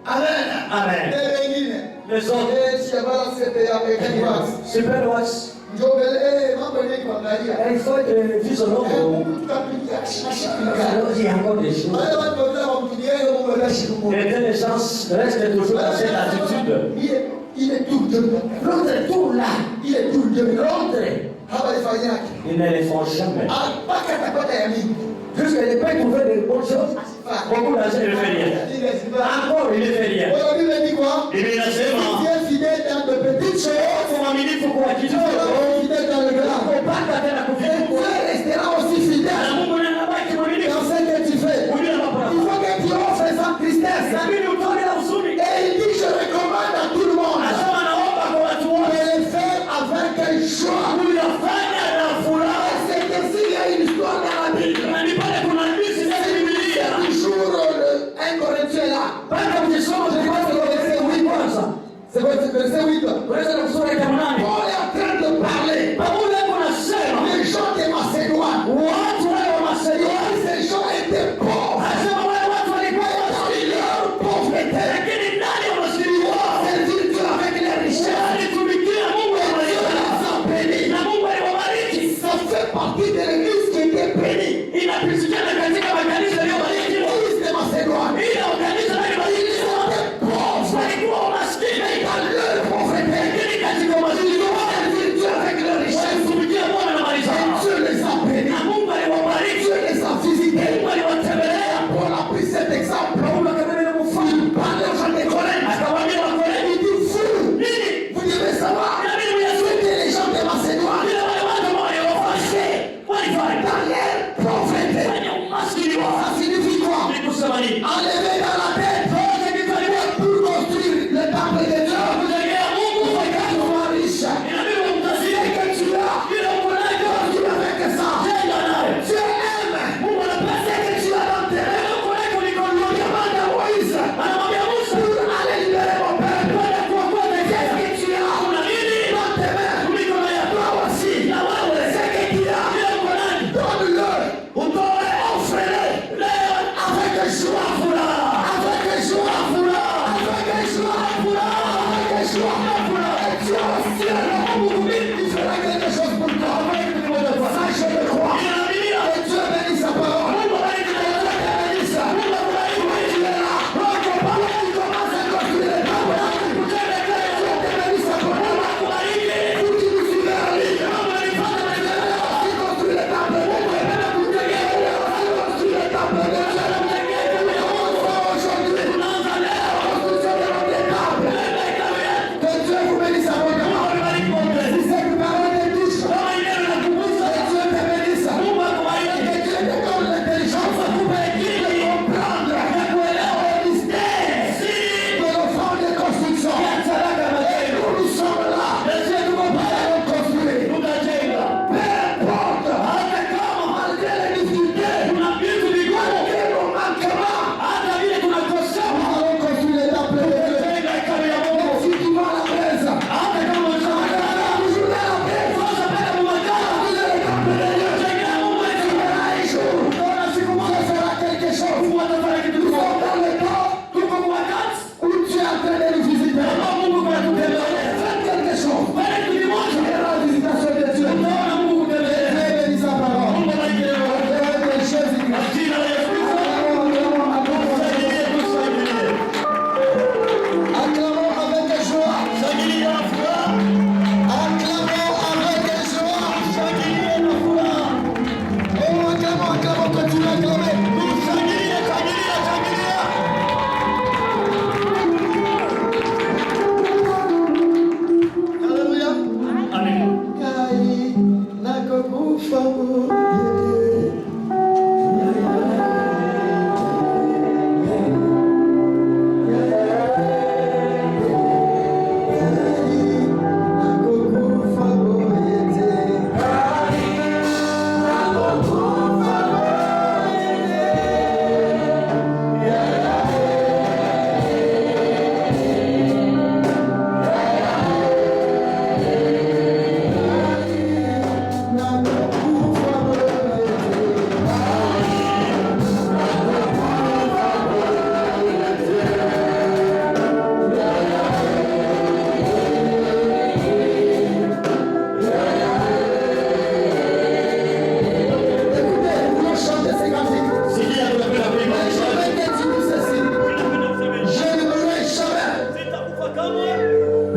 Amen. Amen. Ndio wengine. Les autres. Shabala sepe ya mekani wax. Super wax. Ndio mbele mambo ni kuangalia. Il faut que vise l'homme. Tutapitia shika. Alors, il y a encore des choses. Wale watu wamtumikie Mungu anashukuru. L'intelligence reste toujours dans cette attitude. Il est tout de L'autre est tout là. il est tout de L'autre, haba ifanyake. ils ne les font jamais. Mpaka tapata ya mingi. Jusqu'à ne pas trouver de bonnes choses, beaucoup d'argent ne fait rien. Encore, il ne fait rien. Kwa Biblia ni kwa Et bien, nasema, Dieu fidèle dans de petites choses, mwaminifu kwa kidogo, fidèle dans le grand. kupata tena Et kuvikwa. Dieu restera aussi fidèle Na Mungu ndiye anabaki mwaminifu. dans ce que tu fais. Ujue mambo Il yako. faut que tu offres sans tristesse. Inabidi utoe bila huzuni. Et il dit, je recommande à tout le monde Nasema naomba kwa watu de wote le faire avec joie. kuyafanya na furaha. C'est que s'il y a une histoire dans la Bible, Na ni pale kuna hadithi za Biblia. toujours un Corinthien là. Baada ya kusoma tulipata verset 8 kwanza. C'est quoi ce verset 8? Unaweza kusoma ile 8. Paul est en train de parler. Paulo anasema Les gens de Macédoine. watu wale wa Masedonia, Ces gens étaient pauvres. anasema wale watu walikuwa maskini, Leur pauvreté. lakini ndani ya maskini wao Servir Dieu avec les richesses. walitumikia Mungu Dieu aliwabariki. les a bénis. Na Mungu aliwabariki. Ça fait partie de l'église qui était bénie. Inapitikana katika makanisa yaliyobarikiwa. L'église de Macédoine. Ile kanisa lililobarikiwa walikuwa maskini Dans leur pauvreté. lakini katika maskini wao Servir Dieu avec les richesses. walitumikia Bwana na mali zao. Dieu les a bénis. Na Mungu aliwabariki. Dieu les a visités. Mungu aliwatembelea. Paul a pris cet exemple. Paulo akabeba mfano. Il parle aux gens de Corinthe. Akawaambia Wakorintho, Il dit, vous, nini? vous devez savoir Inabidi muyasome que les gens de Macédoine, vile wale watu ambao waliofanya walifanya dans leur pauvreté, kwenye umaskini ça wao. signifie quoi? Ni kusema nini? Enlever dans la tête Wote kitaliwa pour construire le temple de Dieu. kujengea Mungu Il faut kwa que tu sois riche. inabidi umtazie Et que tu as, kile uko nacho. tu avec ça. Jenga nayo. Dieu aime. Mungu anapenda Que tu as dans tes mains. uko nacho ulikonunua. Demande à Moïse Anamwambia Musa, pour aller libérer mon peuple. kwenda kuokoa taifa. Qu'est-ce que tu as Kuna nini? dans tes mains? Kuliko na yako. Toi aussi. Na wewe. C'est que tu as. Kile uko nacho. Donne-le. Utoe. Offre-le. Leo. Avec joie. Furaha. Avec joie. Furaha. Avec joie. Furaha. Avec joie. Et tu as aussi un homme il fera quelque chose pour toi. Ça, je le crois. Inaaminia. Et Dieu bénit sa parole. Mungu abariki na Dieu bénit ça. Mungu abariki. Tu es là. Tu commences à construire les tables. Dieu te bénit sa parole. Pour que tu nous suives en ligne. Tu construis les tables.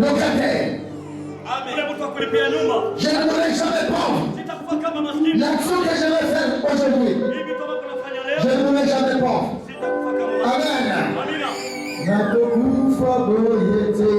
locataire. Je ne mourrai jamais pauvre. La chose que je vais faire aujourd'hui, je ne mourrai jamais pauvre. Amen. Nakufa boyete.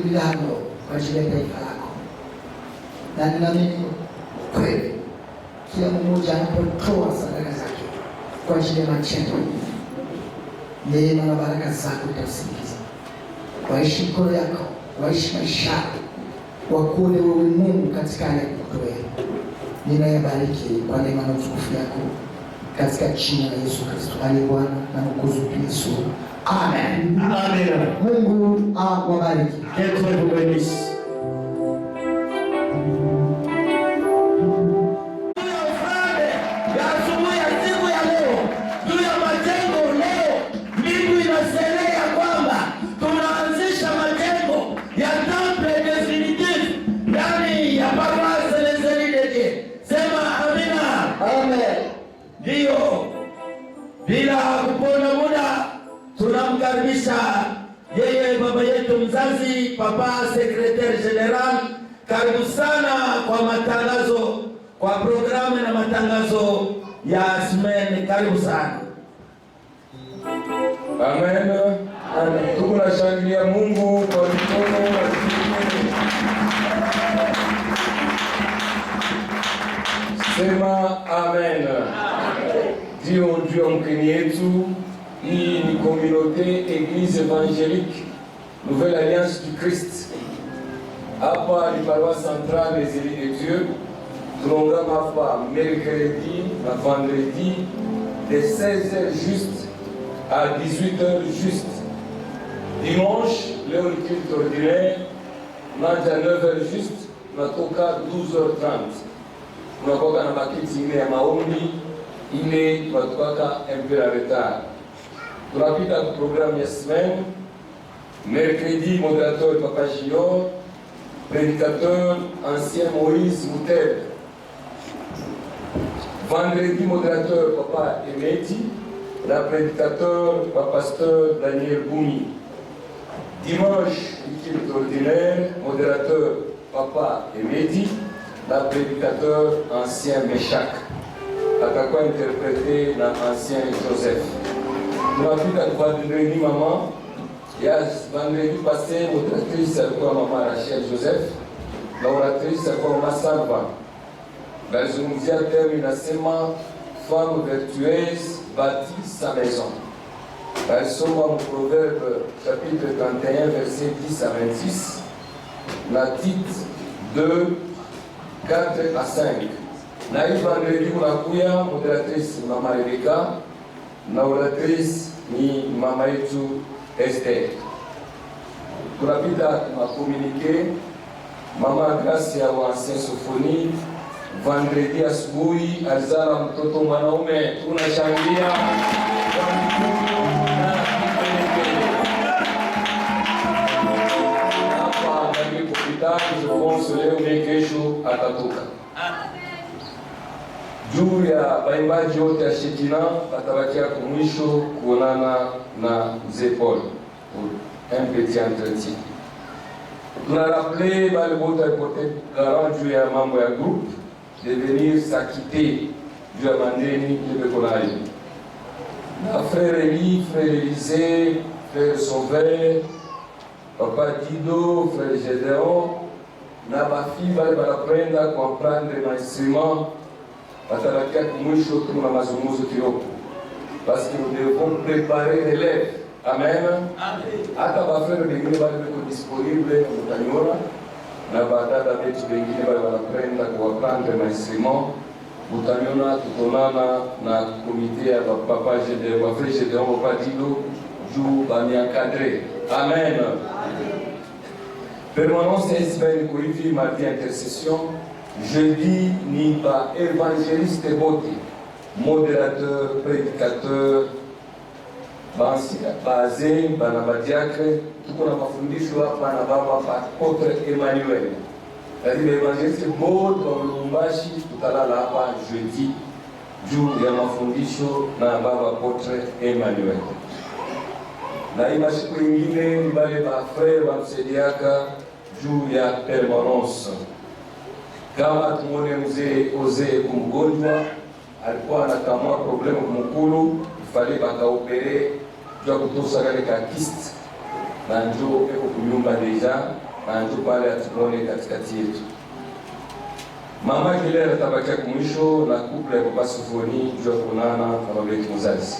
milano kwa ajili ya taifa lako, na ninaamini kweli kila mmoja anapotoa sadaka zake kwa ajili ya matendo, neema na baraka zako itasindikiza. Waishi mikono yako, waishi maisha wakuone wewe Mungu katika hali ya kutowea. Ninayabariki kwa neema na utukufu yako katika jina la Yesu Kristo aliye Bwana na Mwokozi Yesu. Amen. Amen. Mungu awabariki. Ndio, bila kupona muda tunamkaribisha yeye baba yetu mzazi, Papa Secretary General. Karibu sana kwa matangazo, kwa programu na matangazo ya Asmen. Karibu sana. Amen. Tunashangilia Mungu kwa mikono amen. Ndio ndio mkeni yetu. Hii ni communauté Église évangélique Nouvelle Alliance du Christ. Hapa ni paroisse centrale des Élus de Dieu. Tunaungana hapa mercredi na vendredi de 16h juste à 18h juste. Dimanche, leo ni culte ordinaire, naja 9h juste, natoka 12h30. Tunakuwa na makiti ile ya maombi, ile tunatoka un peu en retard. Tunapita kwa programme ya semaine. Mercredi, modérateur Papa Junior, prédicateur ancien Moïse Moutel. Vendredi, modérateur Papa Emeti, la prédicateur Papa Pasteur Daniel Boumi. Dimanche, équipe ordinaire, modérateur Papa Emeti, la prédicateur ancien Meshach. Atakuwa interprété na ancien Joseph. Tunapita kwa vendredi maman. Yes, vendredi passé, modératrice alikuwa mama Rachel Joseph, na oratrice alikuwa mama Salva. Balizungumzia terme inasema femme vertueuse bâtit sa maison. Balisoma mu Proverbe chapitre 31 verset 10 à 26, na Tite 2 4 à 5. Na hii vendredi unakuya modératrice mama Rebecca, na oratrice ni mama yetu Esther. Tunapita makomunike mama Gracia wa Ancien Sophonie. Vendredi asubuhi alizala mtoto mwanaume, tunashangilia hapa ndani kupita. Je pense leo ni kesho atatoka. Juu ya baimbaji wote ya Shekina atabakia kumwisho kuonana na Mzee Paul pour un petit entretien. Tunarapele bale bote alipote garant juu ya mambo ya groupe de venir s'acquitter juu ya mandeni lebekonayo. Na frère Eli, frère Élisée, frère Sauveur, Papa Dido, frère Gédéon, na bafi bale banaprenda comprendre l'instrument. Batarakia kumwisho tuna mazungumzo kidogo. Parce que nous devons préparer l'élève. Amen. Hata bafrere bengine bali beko disponible mutaniona, na badada betu bengine bali wanaprenda kuwaprendre l'instrument. Mutaniona tutonana na komite ya Papa Gédéon, Frère Gédéon, Papa Dido, juu bami encadré. Amen. Permanence et semaine kuivi mardi intercession. Jeudi ni ba évangéliste bote, modérateur, prédicateur, basé bana badiacre, tuko na mafundisho hapa na baba Apôtre Emmanuel. Lazima évangéliste bote wa Lubumbashi tutalala hapa jeudi juu ya mafundisho na baba Apôtre Emmanuel. Na imasiku ingine ni bale ba frère wamsaidiaka juu ya permanence. Kama tumone mzee Ozee kumgonjwa, alikuwa anakamua problemu kumukulu, ifale bakaopere jua kutosa kale ka kist, na njo eko kunyumba deja, na njo pale atumone katikati yetu. Mama Kilera tabakia kumwisho na couple ya Papa Sofoni jua kunana na babeti mzazi.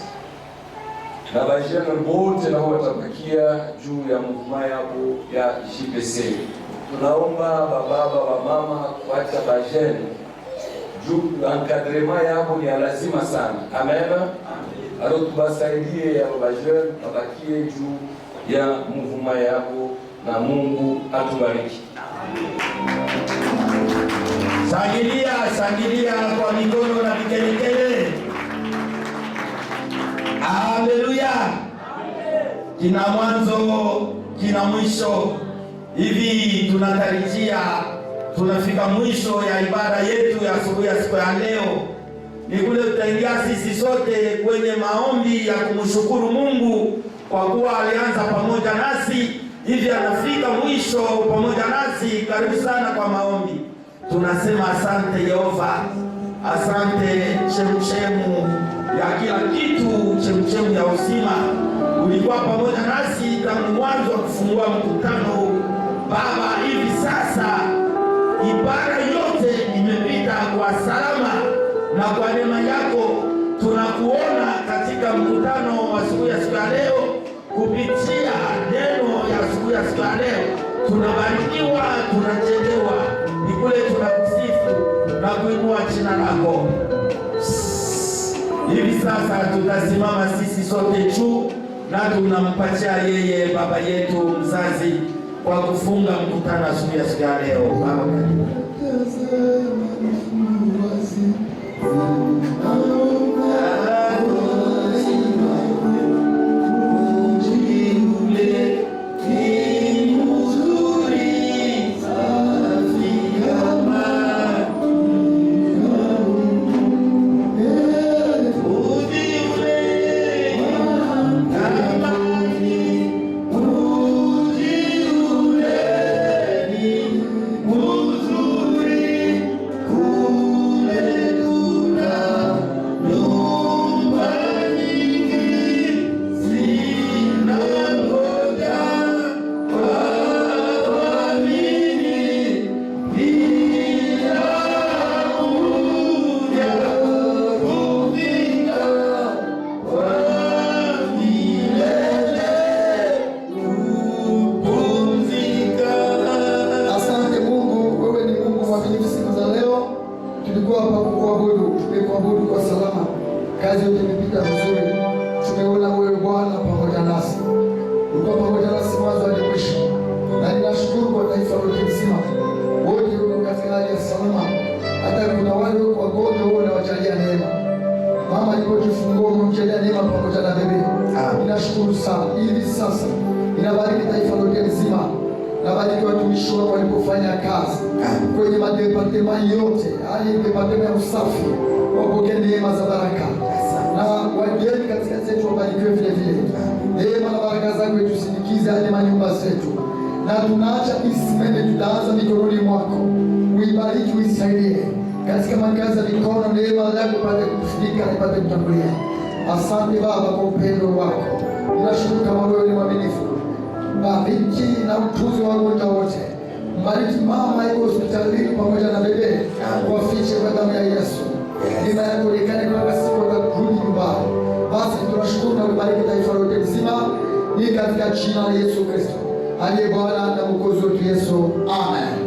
Na bajene bote na watabakia juu ya mvuma yabo ya JPC. Tunaomba bababa wa mama kuacha bajene juu encadrement yabo ni lazima sana. Amen. Alors tubasaidie ya bajene babakie juu ya mvuma yabo na Mungu atubariki. Sangilia, sangilia kwa mikono na vikelekele. Haleluya. Kina mwanzo, kina mwisho. Hivi tunatarajia tunafika mwisho ya ibada yetu ya asubuhi ya siku ya leo. Ni kule tutaingia sisi sote kwenye maombi ya kumshukuru Mungu kwa kuwa alianza pamoja nasi, hivi anafika mwisho pamoja nasi. Karibu sana kwa maombi. Tunasema asante Yehova, asante chemchemu ya kila kitu, chemchemu ya uzima. Ulikuwa pamoja nasi tangu mwanzo wa kufungua mkutano Baba. Hivi sasa ibada yote imepita kwa salama, na kwa neema yako tunakuona katika mkutano wa siku ya leo. Kupitia neno ya siku ya leo tunabarikiwa, tunajengewa. Ni kule tunakusifu na kuinua jina lako. Hivi sasa tutasimama sisi sote juu na tunampatia yeye baba yetu mzazi kwa kufunga mkutano wa siku ya leo. Baba karibu. Tumekuabudu kwa salama, kazi yote imepita vizuri. Tumeona wewe Bwana pamoja nasi, ulikuwa pamoja nasi mwanzo hadi mwisho, na ninashukuru kwa taifa lote zima, wote wako katika hali ya salama. Hata kuna wale wako wagonjwa, wewe unawajalia neema. Mama alipojifungua umemjalia neema pamoja na bebe. Ninashukuru sana. Hivi sasa ninabariki taifa lote zima, nabariki watumishi wako walipofanya kazi kwenye madepartema yote, hali departema ya usafi, wapokee neema za baraka, na wageni katika zetu wabarikiwe vile vile. Neema na baraka zako tusindikize hadi manyumba zetu, na tunaacha isimende, tutaanza mikononi mwako. Uibariki, uisaidie katika makazi ya mikono, neema yako ipate kutufunika, ipate kutangulia. Asante Baba kwa upendo wako, ninashukuru kama wewe ni mwaminifu. Bariki na utunze wagonjwa wote. Mbariki mama yuko hospitalini pamoja na bebe, wafiche kwa damu ya Yesu. Neema yako ikane kwa siku za kurudi nyumbani. Basi tunashukuru na kubariki taifa lote zima, ni katika jina la Yesu Kristo aliye Bwana na Mwokozi wetu Yesu. Amen.